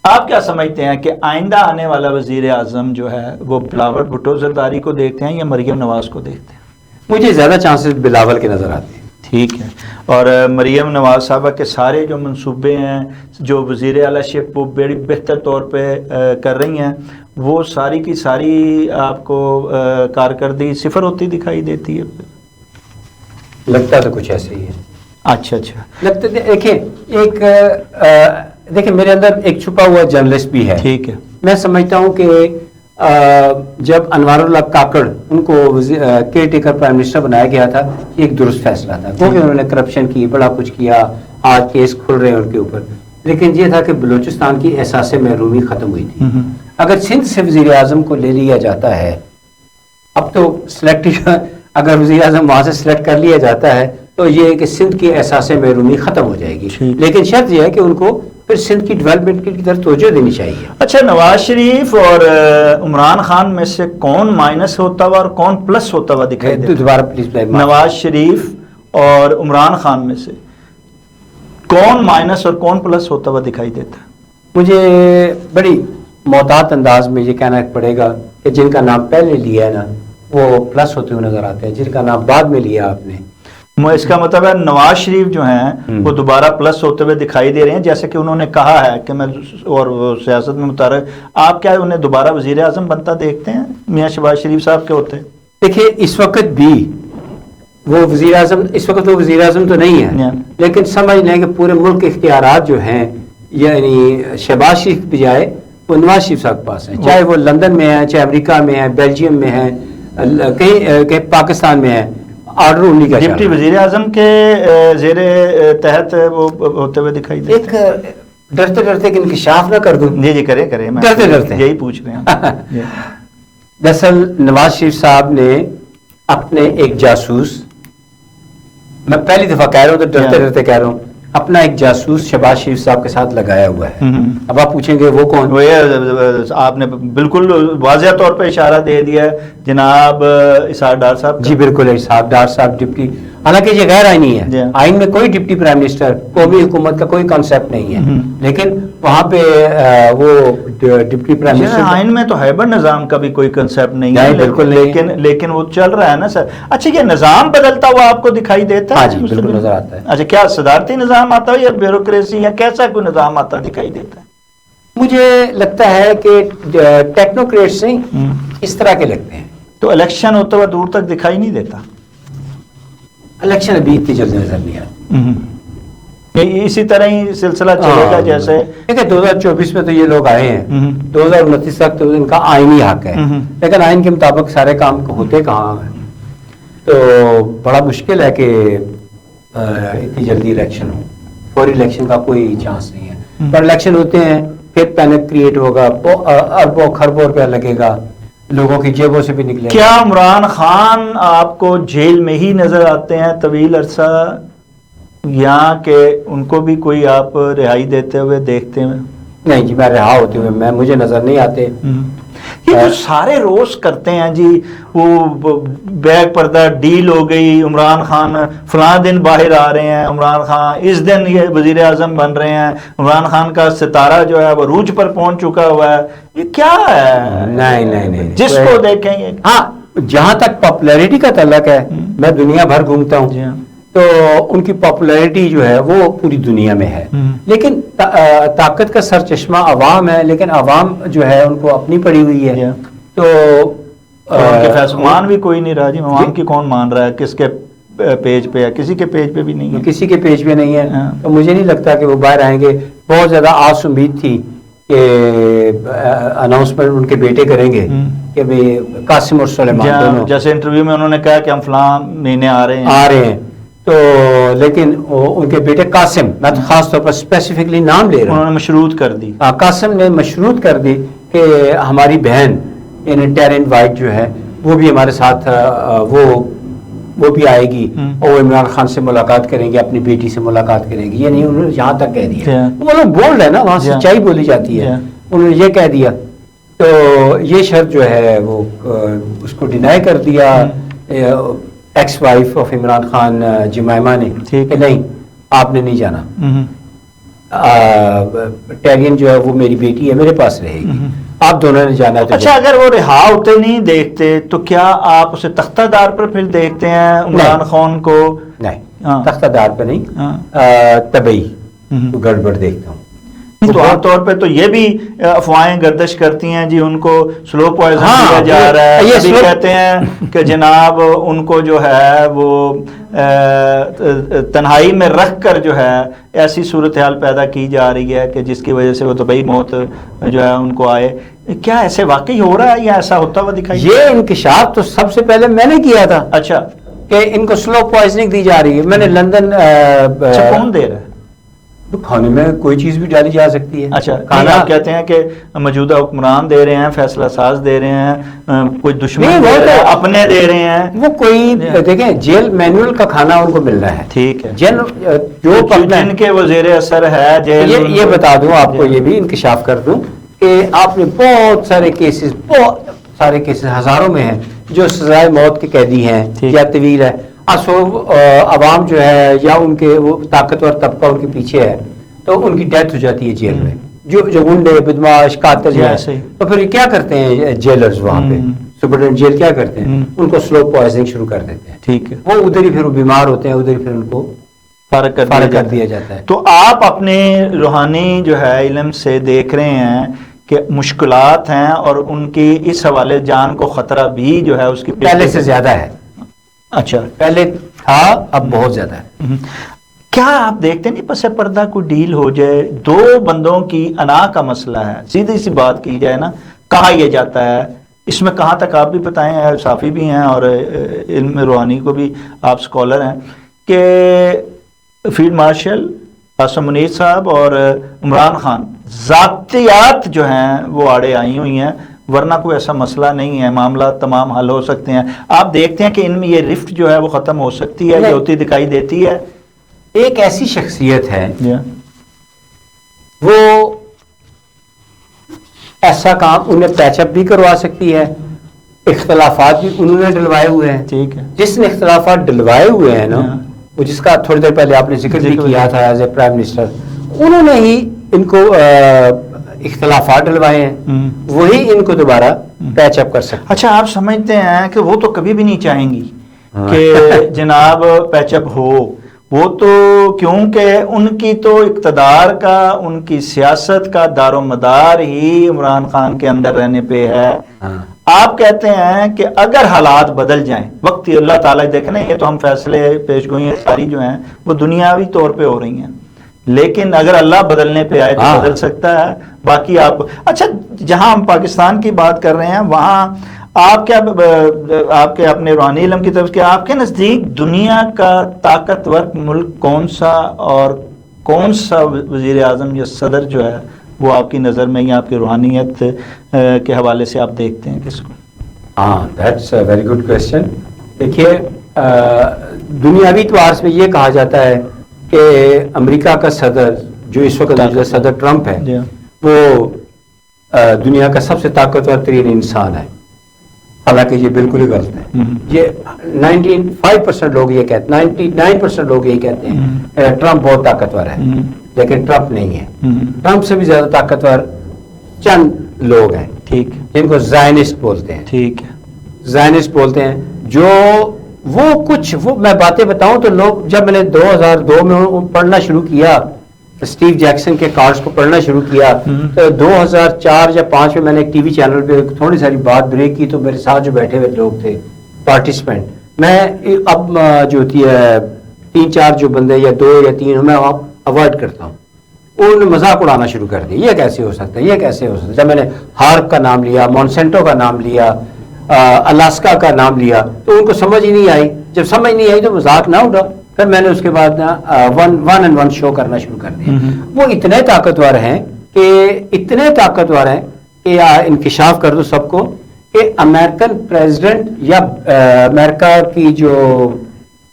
آپ کیا سمجھتے ہیں کہ آئندہ آنے والا وزیر اعظم جو ہے وہ بلاول بھٹو زرداری کو دیکھتے ہیں یا مریم نواز کو دیکھتے ہیں؟ مجھے زیادہ چانسز بلاول کے نظر آتے ہیں. ٹھیک ہے. اور مریم نواز صاحبہ کے سارے جو منصوبے ہیں، جو وزیر اعلیٰ شپ وہ بڑی بہتر طور پہ کر رہی ہیں، وہ ساری کی ساری آپ کو کارکردگی صفر ہوتی دکھائی دیتی ہے؟ لگتا تو کچھ ایسے ہی ہے. اچھا اچھا. لگتا دیکھیں میرے اندر ایک چھپا ہوا جرنلسٹ بھی ہے. ٹھیک ہے. میں سمجھتا ہوں کہ جب انوار اللہ کاکڑ ان کو کیئر ٹیکر پرائم منسٹر بنایا گیا تھا، ایک درست فیصلہ تھا کیونکہ انہوں نے کرپشن کی، بڑا کچھ کیا، آج کیس کھل رہے ہیں ان کے اوپر. لیکن یہ تھا کہ بلوچستان کی احساس محرومی ختم ہوئی تھی. اگر سندھ سے وزیر اعظم کو لے لیا جاتا ہے، اب تو سلیکٹ اگر وزیر اعظم وہاں سے سلیکٹ کر لیا جاتا ہے تو یہ ہے کہ سندھ کی احساس محرومی ختم ہو جائے گی. لیکن شرط یہ ہے کہ ان کو پھر سندھ کی ڈیولپمنٹ کی طرف توجہ دینی چاہیے. اچھا، نواز شریف اور عمران خان میں سے کون مائنس ہوتا ہوا اور کون پلس ہوتا ہوا دکھائی دیتا؟ دوبارہ پلیز. نواز شریف اور عمران خان میں سے کون مائنس اور کون پلس ہوتا ہوا دکھائی دیتا؟ مجھے بڑی محتاط انداز میں یہ کہنا پڑے گا کہ جن کا نام پہلے لیا ہے نا وہ پلس ہوتے ہوئے نظر آتے ہیں، جن کا نام بعد میں لیا آپ نے. اس کا مطلب ہے نواز شریف جو ہیں وہ دوبارہ پلس ہوتے ہوئے دکھائی دے رہے ہیں، جیسے کہ انہوں نے کہا ہے کہ میں اور سیاست میں متعارف. آپ کیا انہیں دوبارہ وزیر اعظم بنتا دیکھتے ہیں میاں شہباز شریف صاحب کے ہوتے؟ دیکھیے اس وقت بھی وہ وزیر اعظم، اس وقت وہ وزیر اعظم تو نہیں ہے، لیکن سمجھ لیں کہ پورے ملک کے اختیارات جو ہیں یعنی شہباز شریف کی بجائے وہ نواز شریف صاحب کے پاس ہیں. چاہے وہ لندن میں ہیں، چاہے امریکہ میں ہیں، بیلجیم میں ہیں، کہیں پاکستان میں ہیں. آرڈر انہیں کا ڈپٹی وزیر اعظم کے زیر تحت وہ ہوتے ہوئے دکھائی دے. ایک ڈرتے ڈرتے کہ انکشاف نہ کر دوں. جی کریں ڈرتے ڈرتے یہی پوچھ رہے ہیں. دراصل نواز شریف صاحب نے اپنے ایک جاسوس، میں پہلی دفعہ کہہ رہا ہوں تو ڈرتے ڈرتے کہہ رہا ہوں، اپنا ایک جاسوس شہباز شریف صاحب کے ساتھ لگایا ہوا ہے. اب آپ پوچھیں گے وہ کون؟ آپ نے بالکل واضح طور پہ اشارہ دے دیا ہے جناب اسحاق ڈار صاحب. جی بالکل، اسحاق ڈار صاحب ڈپٹی، حالانکہ یہ غیر آئینی ہے. آئین میں کوئی ڈپٹی پرائم منسٹر، قومی حکومت کا کوئی کانسیپٹ نہیں ہے، لیکن وہاں پہ وہ ڈپٹی پرائم منسٹر. آئین میں تو ہائبرڈ نظام کا بھی کوئی کنسیپٹ نہیں ہے. بالکل لیکن وہ چل رہا ہے نا سر. اچھا، یہ نظام بدلتا ہوا آپ کو دکھائی دیتا ہے؟ ہاں جی بالکل نظر آتا ہے. اچھا، کیا صدارتی نظام آتا ہے یا بیوروکریسی یا کیسا کوئی نظام آتا دکھائی دیتا ہے؟ مجھے لگتا ہے کہ ٹیکنوکریٹس نہیں اس طرح کے لگتے ہیں. تو الیکشن ہوتا ہوا دور تک دکھائی نہیں دیتا؟ الیکشن ابھی اتنی جلدی نظر نہیں آتا. اسی طرح ہی سلسلہ چلے گا جیسے 2024 میں تو یہ لوگ آئے ہیں، 2029 تک تو ان کا آئینی حق ہے، لیکن آئین کے مطابق سارے کام ہوتے کہاں ہیں. تو بڑا مشکل ہے کہ اتنی جلدی الیکشن ہو. فوری الیکشن کا کوئی چانس نہیں ہے. پر الیکشن ہوتے ہیں پھر پینک کریٹ ہوگا، اربوں خربوں روپیہ لگے گا، لوگوں کی جیبوں سے بھی نکلے. کیا عمران خان آپ کو جیل میں ہی نظر آتے ہیں طویل عرصہ، یا کہ ان کو بھی کوئی آپ رہائی دیتے ہوئے دیکھتے ہیں؟ نہیں جی، میں رہا ہوتے ہوئے مجھے نظر نہیں آتے. یہ جو سارے روز کرتے ہیں جی، وہ بیک پردہ ڈیل ہو گئی، عمران خان فلاں دن باہر آ رہے ہیں، عمران خان اس دن یہ وزیر اعظم بن رہے ہیں، عمران خان کا ستارہ جو ہے وہ عروج پر پہنچ چکا ہوا ہے، یہ کیا ہے؟ نہیں جس کو دیکھیں گے. ہاں، جہاں تک پاپولیرٹی کا تعلق ہے، میں دنیا بھر گھومتا ہوں تو ان کی پاپولیرٹی جو ہے وہ پوری دنیا میں ہے. لیکن طاقت کا سرچشمہ عوام ہے، لیکن عوام جو ہے ان کو اپنی پڑی ہوئی ہے. تو مان بھی کوئی نہیں رہا جی. عوام کی کون مان رہا ہے؟ کس کے پیج پہ ہے؟ کسی کے پیج پہ بھی نہیں ہے. کسی کے پیج پہ نہیں ہے. تو مجھے نہیں لگتا کہ وہ باہر آئیں گے. بہت زیادہ آس امید تھی کہ اناؤنسمنٹ ان کے بیٹے کریں گے، کہ بھئی قاسم اور سلیمان دونوں جیسے انٹرویو میں انہوں نے کہا کہ ہم فلاں مہینے آ رہے ہیں تو لیکن ان کے بیٹے قاسم، میں تو خاص طور پر اسپیسیفکلی نام لے رہا انہوں ہوں، نے مشروط کر دی. قاسم نے مشروط کر دی کہ ہماری بہن یعنی ٹیرن وائٹ جو ہے وہ بھی ہمارے ساتھ وہ بھی آئے گی اور وہ عمران خان سے ملاقات کریں گے، اپنی بیٹی سے ملاقات کریں گی، یعنی انہوں نے یہاں تک کہہ دیا. وہ لوگ بول رہے ہیں نا، وہاں سچائی بولی جاتی ہے. انہوں نے یہ کہہ دیا تو یہ شرط جو ہے وہ اس کو ڈینائی کر دیا ex wife of Imran Khan Jemima نے کہ نہیں آپ نے نہیں جانا، ٹیرین جو ہے وہ میری بیٹی ہے، میرے پاس رہے گی، آپ دونوں نے جانا. اچھا اگر وہ رہا ہوتے نہیں دیکھتے تو کیا آپ اسے تختہ دار پر پھر دیکھتے ہیں عمران خان کو؟ نہیں، تختہ دار پہ نہیں، طبعی گڑبڑ دیکھتا ہوں. تو عام طور پہ تو یہ بھی افواہیں گردش کرتی ہیں جی ان کو سلو پوائزن دیا جا رہا ہے. یہ کہتے ہیں کہ جناب ان کو جو ہے وہ تنہائی میں رکھ کر جو ہے ایسی صورتحال پیدا کی جا رہی ہے کہ جس کی وجہ سے وہ طبعی موت جو ہے ان کو آئے. کیا ایسے واقعی ہو رہا ہے یا ایسا ہوتا ہوا دکھائی؟ یہ انکشاف تو سب سے پہلے میں نے کیا تھا. اچھا، کہ ان کو سلو پوائزننگ دی جا رہی ہے. میں نے لندن کون دے رہا ہے؟ کھانے میں کوئی چیز بھی ڈالی جا سکتی ہے. اچھا، کھانا آپ کہتے ہیں کہ موجودہ حکمران دے رہے ہیں، فیصلہ ساز دے رہے ہیں، کوئی دشمن اپنے دے رہے ہیں. وہ کوئی دیکھیں جیل مینول کا کھانا ان کو مل رہا ہے. ٹھیک ہے، جو جن کے وزیر اثر ہے جیل. یہ بتا دوں آپ کو، یہ بھی انکشاف کر دوں کہ آپ نے بہت سارے کیسز ہزاروں میں ہیں جو سزائے موت کے قیدی ہیں یا طویل ہے. عوام جو ہے یا ان کے وہ طاقتور طبقہ ان کے پیچھے ہے تو ان کی ڈیتھ ہو جاتی ہے جیل میں. جو گنڈے بدماش قاتل ہیں تو پھر کیا کرتے ہیں جیلرز وہاں پہ، سپرڈنٹ جیل کیا کرتے ہیں، ان کو سلو پوائزننگ شروع کر دیتے ہیں. ٹھیک ہے، وہ ادھر ہی پھر وہ بیمار ہوتے ہیں، ادھر ہی پھر ان کو فارغ کر دیا جاتا ہے. تو آپ اپنے روحانی جو ہے علم سے دیکھ رہے ہیں کہ مشکلات ہیں اور ان کی اس حوالے جان کو خطرہ بھی جو ہے اس کی پہلے سے زیادہ ہے. اچھا، پہلے تھا اب بہت زیادہ ہے. کیا آپ دیکھتے نہیں پس پردہ کوئی ڈیل ہو جائے؟ دو بندوں کی انا کا مسئلہ ہے، سیدھی سی بات کی جائے نا، کہا یہ جاتا ہے اس میں کہاں تک آپ بھی بتائیں، صافی بھی ہیں اور علم روحانی کو بھی آپ سکولر ہیں، کہ فیلڈ مارشل قاسم منیر صاحب اور عمران خان ذاتیات جو ہیں وہ آڑے آئی ہوئی ہیں، ورنہ کوئی ایسا مسئلہ نہیں ہے، معاملہ تمام حل ہو سکتے ہیں. آپ دیکھتے ہیں کہ ان میں یہ رفٹ جو ہے وہ ختم ہو سکتی ہے، یہ ہوتی دکھائی دیتی ہے. ایک ایسی شخصیت ہے وہ ایسا کام انہیں پیچ اپ بھی کروا سکتی ہے، اختلافات بھی انہوں نے ڈلوائے ہوئے ہیں. ٹھیک ہے، جس نے اختلافات ڈلوائے ہوئے ہیں نا، وہ جس کا تھوڑی دیر پہلے آپ نے ذکر بھی کیا تھا ایز اے پرائم منسٹر، انہوں نے ہی ان کو اختلافات ڈلوائے ہیں، وہی ان کو دوبارہ پیچ اپ کر سکتے. اچھا، آپ سمجھتے ہیں کہ وہ تو کبھی بھی نہیں چاہیں گی کہ جناب پیچ اپ ہو، وہ تو کیونکہ ان کی تو اقتدار کا، ان کی سیاست کا دار و مدار ہی عمران خان کے اندر رہنے پہ ہے. آپ کہتے ہیں کہ اگر حالات بدل جائیں، وقت اللہ تعالیٰ دیکھنا، یہ تو ہم فیصلے پیش گوئیاں ساری جو ہیں وہ دنیاوی طور پہ ہو رہی ہیں، لیکن اگر اللہ بدلنے پہ آئے تو بدل سکتا ہے. باقی آپ کو اچھا، جہاں ہم پاکستان کی بات کر رہے ہیں وہاں آپ کیا، آپ کے اپنے روحانی علم کی طرف کہ آپ کے نزدیک دنیا کا طاقتور ملک کون سا، اور کون سا وزیر اعظم یا صدر جو ہے وہ آپ کی نظر میں یا آپ کی روحانیت کے حوالے سے آپ دیکھتے ہیں کس کو؟ That's a very good question. دیکھیے دنیاوی اعتبار سے یہ کہا جاتا ہے کہ امریکہ کا صدر جو اس وقت صدر ٹرمپ ہے وہ دنیا کا سب سے طاقتور ترین انسان ہے. حالانکہ یہ بالکل ہی غلط ہے. یہ 95% لوگ یہ کہتے ہیں، 99% لوگ یہ کہتے ہیں ٹرمپ بہت طاقتور ہے، لیکن ٹرمپ نہیں ہے. ٹرمپ سے بھی زیادہ طاقتور چند لوگ ہیں، ٹھیک، جن کو زائنسٹ بولتے ہیں. ٹھیک ہے، زائنسٹ بولتے ہیں. جو وہ میں باتیں بتاؤں تو لوگ، جب میں نے 2002 میں پڑھنا شروع کیا، اسٹیو جیکسن کے کارڈز کو پڑھنا شروع کیا، تو 2004 یا 2005 میں نے ایک ٹی وی چینل پہ تھوڑی ساری بات بریک کی، تو میرے ساتھ جو بیٹھے ہوئے لوگ تھے پارٹیسپینٹ، میں اب جو ہوتی ہے 3-4 جو بندے یا 2 یا 3 میں اوائڈ کرتا ہوں. انہوں نے مذاق اڑانا شروع کر دیا، یہ کیسے ہو سکتا ہے، یہ کیسے ہو سکتا ہے. جب میں نے ہارپ کا نام لیا، مونسینٹو کا نام لیا، الاسکا کا نام لیا، تو ان کو سمجھ ہی نہیں آئی. جب سمجھ نہیں آئی تو مذاق نہ اڑا. پھر میں نے اس کے بعد ون اینڈ ون شو کرنا شروع کر دیا. وہ اتنے طاقتور ہیں کہ انکشاف کر دو سب کو کہ امریکن پریزیڈنٹ یا امریکہ کی جو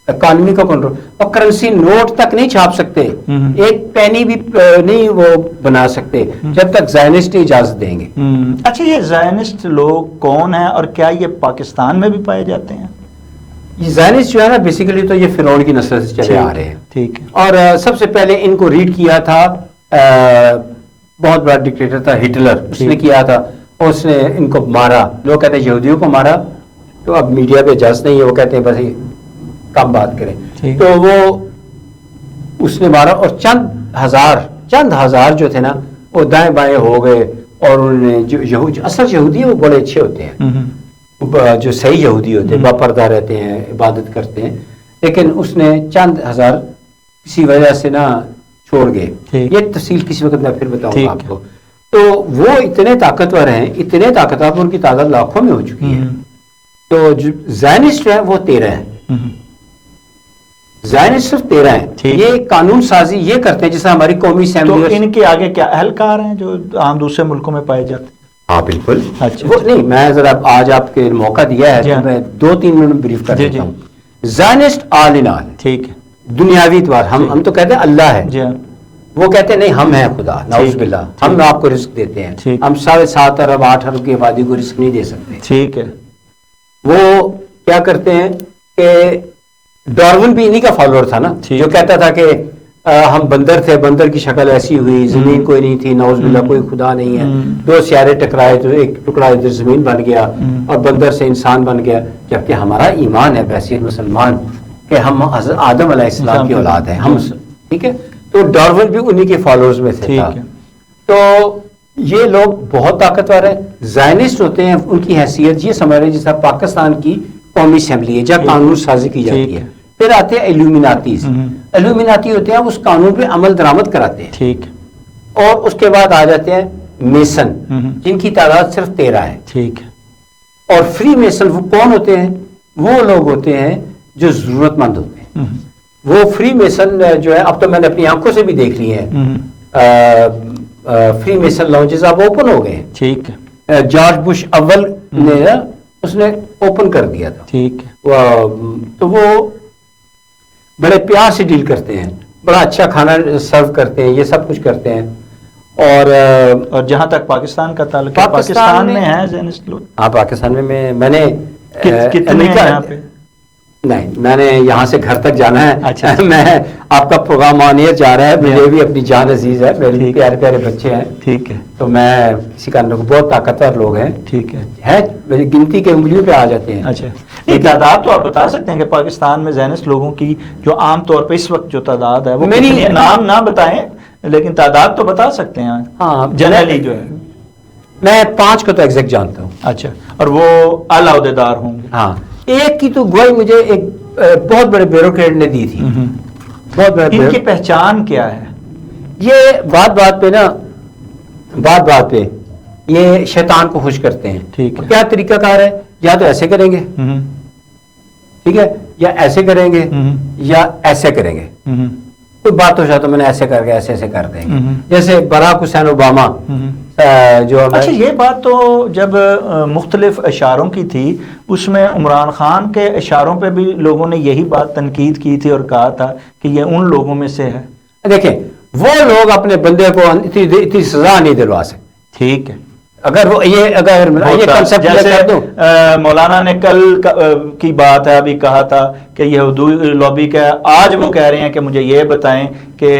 اکانومی کا کنٹرول اور کرنسی نوٹ تک نہیں چھاپ سکتے، ایک پینی بھی نہیں وہ بنا سکتے جب تک زائنسٹ اجازت دیں گے. اچھا، یہ زائنسٹ لوگ کون ہیں اور کیا یہ پاکستان میں بھی پائے جاتے ہیں؟ یہ زائنسٹ جو ہے نا بیسیکلی تو یہ فرعون کی نسل سے چلے آ رہے ہیں. ٹھیک ہے. اور سب سے پہلے ان کو ریڈ کیا تھا بہت بڑا ڈکٹیٹر تھا ہٹلر، اس نے کیا تھا اور اس نے ان کو مارا. لوگ کہتے ہیں یہودیوں کو مارا، تو اب میڈیا پہ اجازت نہیں ہے، وہ کہتے ہیں بس کم بات کریں. تو وہ اس نے مارا اور چند ہزار جو تھے نا وہ دائیں بائیں ہو گئے. اور انہوں نے جو اصل یہودی ہیں وہ بڑے اچھے ہوتے ہیں، جو صحیح یہودی ہوتے ہیں، باپردہ رہتے ہیں، عبادت کرتے ہیں. لیکن اس نے چند ہزار کسی وجہ سے نا چھوڑ گئے. یہ تفصیل کسی وقت میں پھر بتاؤں گا آپ کو. تو وہ اتنے طاقتور ہیں، اتنے طاقتور، ان کی تعداد لاکھوں میں ہو چکی ہے. تو جو زائنسٹ ہے وہ 13 ہیں. زائنسٹ صرف 13 ہیں. یہ قانون سازی یہ کرتے ہیں جیسے ہماری قومی اسمبلی. تو ان کے آگے کیا اہلکار ہیں جو عام دوسرے ملکوں میں پائے جاتے ہیں؟ ہاں بالکل. اچھا نہیں، میں ذرا آج آپ کے موقع دیا ہے تو میں 2-3 منٹ میں بریف کر دیتا ہوں. زائنسٹ آل ان آل، ٹھیک ہے، دنیاوی اعتبار ہم تو کہتے ہیں اللہ ہے، وہ کہتے ہیں نہیں ہم ہیں خدا، نعوذ باللہ، ہم آپ کو رزق دیتے ہیں، ہم 7.5 ارب 8 ارب کی آبادی کو رزق نہیں دے سکتے. ٹھیک ہے. وہ کیا کرتے ہیں کہ ڈارون بھی انہی کا فالوور تھا نا، جو کہتا تھا کہ ہم بندر تھے، بندر کی شکل ایسی ہوئی، زمین کوئی نہیں تھی، نعوذ باللہ کوئی خدا نہیں ہے، 2 سیارے ٹکرائے تو ایک ٹکڑا ادھر زمین بن گیا اور بندر سے انسان بن گیا. جبکہ ہمارا ایمان ہے بحیثیت مسلمان کہ ہم حضرت آدم علیہ السلام کی اولاد ہیں ہم. ٹھیک ہے. تو ڈارون بھی انہی کے فالوورز میں تھے. تو یہ لوگ بہت طاقتور ہیں. زائنسٹ ہوتے ہیں، ان کی حیثیت یہ سمجھ رہے جیسا پاکستان کی قومی اسمبلی ہے جہاں قانون سازی کی جاتی ہے. پھر آتے ہیں ایلومیناتیز. ایلومیناتی ہوتے ہیں اس قانون پہ عمل درآمد کراتے ہیں. ٹھیک. اور اس کے بعد آ جاتے ہیں میسن، جن کی تعداد صرف 13 ہے. ٹھیک. اور فری میسن وہ کون ہوتے ہیں؟ وہ لوگ ہوتے ہیں جو ضرورت مند ہوتے ہیں. وہ فری میسن جو ہے اب تو میں نے اپنی آنکھوں سے بھی دیکھ لی ہے. فری میسن لاؤنجز اب اوپن ہو گئے ہیں. ٹھیک. جارج بش اول نے اس نے اوپن کر دیا تھا. ٹھیک. تو وہ بڑے پیار سے ڈیل کرتے ہیں، بڑا اچھا کھانا سرو کرتے ہیں، یہ سب کچھ کرتے ہیں. اور جہاں تک پاکستان کا تعلق ہے، پاکستان میں ہے زائنسٹ لوگ. ہاں پاکستان میں نے کتنے ہیں یہاں پہ؟ نہیں، میں نے یہاں سے گھر تک جانا ہے. اچھا. میں آپ کا پروگرام آن ایئر جا رہا ہے، مجھے بھی اپنی جان عزیز ہے، میرے پیارے پیارے بچے ہیں. ٹھیک ہے. تو میں کسی کا بہت طاقتور لوگ ہیں. ٹھیک ہے. گنتی کے انگلیوں پہ آ جاتے ہیں. اچھا. یہ تعداد تو آپ بتا سکتے ہیں کہ پاکستان میں زائنسٹ لوگوں کی جو عام طور پہ اس وقت جو تعداد ہے وہ میری نام نہ بتائیں لیکن تعداد تو بتا سکتے ہیں. ہاں جنرلی جو ہے میں 5 کو تو ایگزیکٹ جانتا ہوں. اچھا. اور وہ اعلیٰ عہدیدار ہوں گے. ہاں. ایک کی تو گوئی مجھے ایک بہت بڑے بیوروکریٹ نے دی تھی. بہت بڑے. ان کی پہچان کیا ہے؟ یہ بات بات پہ یہ شیطان کو خوش کرتے ہیں. ٹھیک ہے. کیا طریقہ کار ہے؟ یا تو ایسے کریں گے، ٹھیک ہے، یا ایسے کریں گے یا ایسے کریں گے. کوئی بات ہو جائے تو میں نے ایسے کر کے ایسے کر دیں گے. جیسے براک حسین اوباما جو. اچھا، یہ بات تو جب مختلف اشاروں کی تھی اس میں عمران خان کے اشاروں پہ بھی لوگوں نے یہی بات تنقید کی تھی اور کہا تھا کہ یہ ان لوگوں میں سے ہے. دیکھیں وہ لوگ اپنے بندے کو اتنی سزا نہیں دلوا سکتے. ٹھیک ہے. اگر یہ کنسپٹ کر دو. مولانا نے کل کی بات ہے ابھی کہا تھا کہ یہ لابی کا آج وہ کہہ رہے ہیں کہ مجھے یہ بتائیں کہ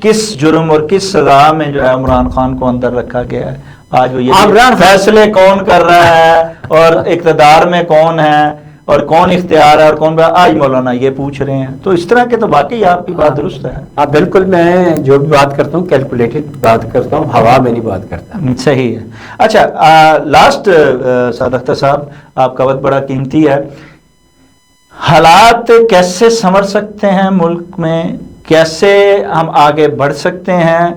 کس جرم اور کس سزا میں جو ہے عمران خان کو اندر رکھا گیا ہے. آج وہ یہ فیصلے کون کر رہا ہے اور اقتدار میں کون ہے اور کون اختیار ہے اور کون. آج مولانا یہ پوچھ رہے ہیں. تو اس طرح کے تو باقی آپ کی بات درست ہے. ہاں بالکل. میں جو بھی بات کرتا ہوں کیلکولیٹڈ بات کرتا ہوں، ہوا میں نہیں بات کرتا. صحیح ہے. اچھا لاسٹ سعد اختر صاحب آپ کا وقت بڑا قیمتی ہے. حالات کیسے سنور سکتے ہیں ملک میں، کیسے ہم آگے بڑھ سکتے ہیں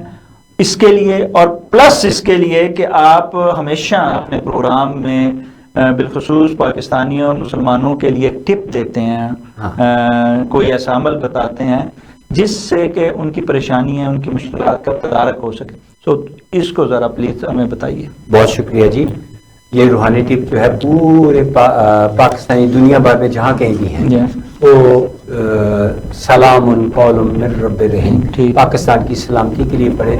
اس کے لیے اور پلس اس کے لیے کہ آپ ہمیشہ اپنے پروگرام میں بالخصوص پاکستانیوں اور مسلمانوں کے لیے ٹپ دیتے ہیں، کوئی ایسا عمل بتاتے ہیں جس سے کہ ان کی پریشانیاں، ان کی مشکلات کا تدارک ہو سکے. سو اس کو ذرا پلیز ہمیں بتائیے. بہت شکریہ جی. یہ روحانی ٹپ جو ہے پورے پاکستانی دنیا بھر میں جہاں کہیں بھی ہیں وہ سلام قول من رب رحیم، پاکستان کی سلامتی کے لیے پڑھے.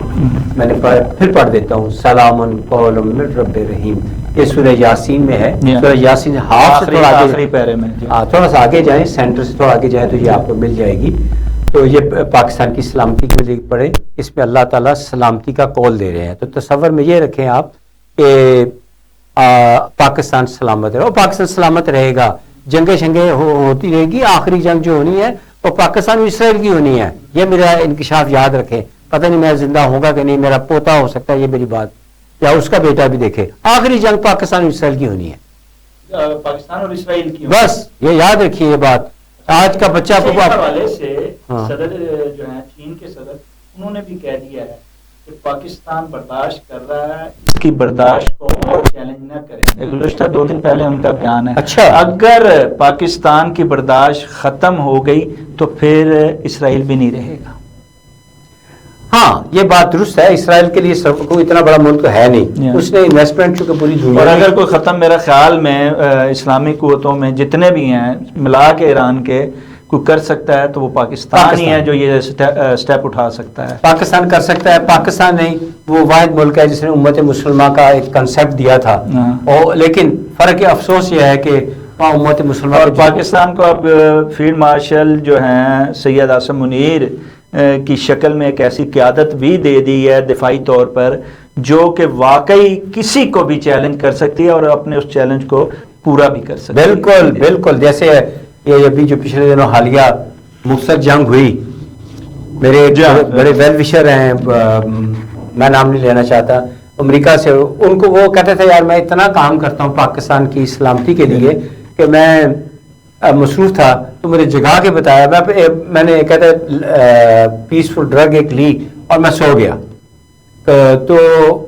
میں نے پھر پڑھ دیتا ہوں، سلام قول من رب رحیم. یہ سورہ یاسین میں ہے. سورہ یاسین ہاف سے تھوڑا آخری پیرے میں، تھوڑا سا آگے جائیں، سینٹر سے تھوڑا آگے جائیں تو یہ آپ کو مل جائے گی. تو یہ پاکستان کی سلامتی کے لیے پڑھے. اس میں اللہ تعالیٰ سلامتی کا قول دے رہے ہیں. تو تصور میں یہ رکھیں آپ کہ پاکستان سلامت رہے، اور پاکستان سلامت رہے گا. جنگیں شنگیں ہوتی رہے گی. آخری جنگ جو ہونی ہے وہ پاکستان اور اسرائیل کی ہونی ہے. یہ میرا انکشاف یاد رکھیں. پتہ نہیں میں زندہ ہوں گا کہ نہیں، میرا پوتا ہو سکتا ہے یہ میری بات، یا اس کا بیٹا بھی دیکھے. آخری جنگ پاکستان اور اسرائیل کی ہونی ہے، پاکستان اور اسرائیل کی. بس یہ یاد رکھیے یہ بات. آج کا بچہ کو حوالے سے صدر جو ہیں چین کے صدر، انہوں نے بھی کہہ دیا ہے کہ پاکستان برداشت کر رہا ہے، اس کی برداشت کو اور چیلنج نہ کریں. گزشتہ 2 دن پہلے ان کا بیان ہے. اچھا، اگر پاکستان کی برداشت ختم ہو گئی تو پھر اسرائیل بھی نہیں رہے گا. ہاں یہ بات درست ہے. اسرائیل کے لیے کوئی اتنا بڑا ملک ہے نہیں. اس نے انویسٹمنٹ چونکہ پوری دنیا، اور اگر کوئی ختم، میرا خیال میں اسلامی قوتوں میں جتنے بھی ہیں ملا کے ایران کے کوئی کر سکتا ہے تو وہ پاکستان ہی ہے جو یہ سٹیپ اٹھا سکتا ہے. پاکستان کر سکتا ہے. پاکستان نہیں، وہ واحد ملک ہے جس نے امت مسلمہ کا ایک کنسیپٹ دیا تھا. اور لیکن فرق افسوس یہ ہے کہ امت مسلمہ اور پاکستان کو اب فیلڈ مارشل جو ہیں سید عاصم منیر کی شکل میں ایک ایسی قیادت بھی دے دی ہے دفاعی طور پر جو کہ واقعی کسی کو بھی چیلنج کر سکتی ہے اور اپنے اس چیلنج کو پورا بھی کر سکتی ہے. بالکل بالکل. جیسے یہ ابھی جو پچھلے دنوں حالیہ مختصر جنگ ہوئی، میرے بڑے ویل وشر ہیں، میں نام نہیں لینا چاہتا، امریکہ سے، ان کو وہ کہتے تھے یار میں اتنا کام کرتا ہوں پاکستان کی سلامتی کے لیے کہ میں مصروف تھا تو مجھے جگا کے بتایا. میں نے کہتا ہے پیسفل ڈرگ ایک لی اور میں سو گیا. تو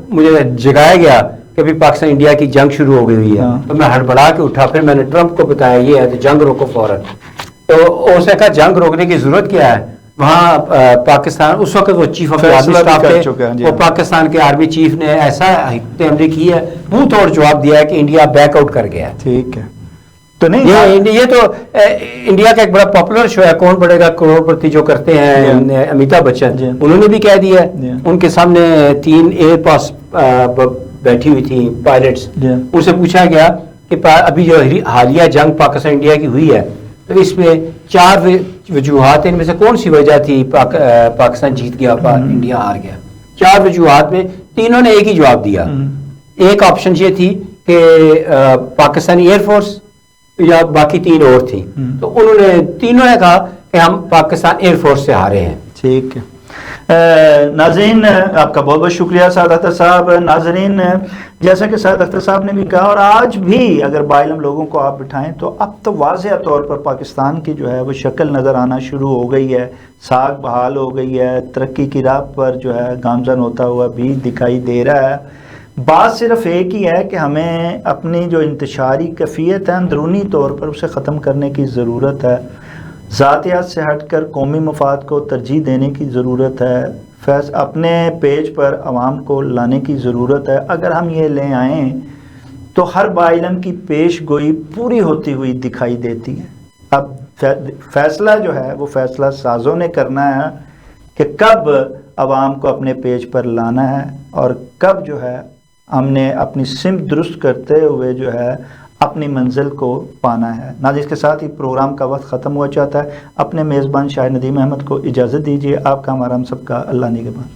مجھے جگایا گیا کہ ابھی پاکستان انڈیا کی جنگ شروع ہو گئی ہے. تو میں ہڑبڑا کے اٹھا، پھر میں نے ٹرمپ کو بتایا یہ ہے تو جنگ روکو فوراً. تو اس نے کہا جنگ روکنے کی ضرورت کیا ہے. وہاں پاکستان اس وقت وہ چیف آف آرمی اسٹاف تھے، وہ پاکستان کے آرمی چیف نے ایسا حکمت عملی کی ہے، منہ توڑ جواب دیا ہے کہ انڈیا بیک آؤٹ کر گیا. ٹھیک ہے. تو نہیں یہ تو انڈیا کا ایک بڑا پاپولر شو ہے کون بڑھے گا کروڑ پرتی جو کرتے ہیں امیتابھ بچن، انہوں نے بھی کہہ دیا ہے. ان کے سامنے 3 ایئر پاس بیٹھی ہوئی تھی پائلٹس. ان سے پوچھا گیا کہ ابھی جو حالیہ جنگ پاکستان انڈیا کی ہوئی ہے تو اس میں 4 وجوہات ہیں، ان میں سے کون سی وجہ تھی پاکستان جیت گیا انڈیا ہار گیا؟ 4 وجوہات میں تینوں نے ایک ہی جواب دیا. ایک آپشن یہ تھی کہ پاکستانی ایئر فورس، یا باقی 3 اور تھیں. تو انہوں نے تینوں نے کہا کہ ہم پاکستان ایئر فورس سے ہارے ہیں. ٹھیک ہے. ناظرین آپ کا بہت بہت شکریہ سعد اختر صاحب. ناظرین جیسا کہ سعد اختر صاحب نے بھی کہا اور آج بھی اگر باعلم لوگوں کو آپ بٹھائیں تو اب تو واضح طور پر پاکستان کی جو ہے وہ شکل نظر آنا شروع ہو گئی ہے، ساکھ بحال ہو گئی ہے، ترقی کی راہ پر جو ہے گامزن ہوتا ہوا بھی دکھائی دے رہا ہے. بات صرف ایک ہی ہے کہ ہمیں اپنی جو انتشاری کیفیت ہے اندرونی طور پر اسے ختم کرنے کی ضرورت ہے. ذاتیات سے ہٹ کر قومی مفاد کو ترجیح دینے کی ضرورت ہے. اپنے پیج پر عوام کو لانے کی ضرورت ہے. اگر ہم یہ لے آئیں تو ہر باعلم کی پیش گوئی پوری ہوتی ہوئی دکھائی دیتی ہے. اب فیصلہ جو ہے وہ فیصلہ سازوں نے کرنا ہے کہ کب عوام کو اپنے پیج پر لانا ہے اور کب جو ہے ہم نے اپنی سمت درست کرتے ہوئے جو ہے اپنی منزل کو پانا ہے. ناظرین اس کے ساتھ ہی پروگرام کا وقت ختم ہوا چاہتا ہے. اپنے میزبان شاہد ندیم احمد کو اجازت دیجیے. آپ کا ہمارا ہم سب کا اللہ نگہبان.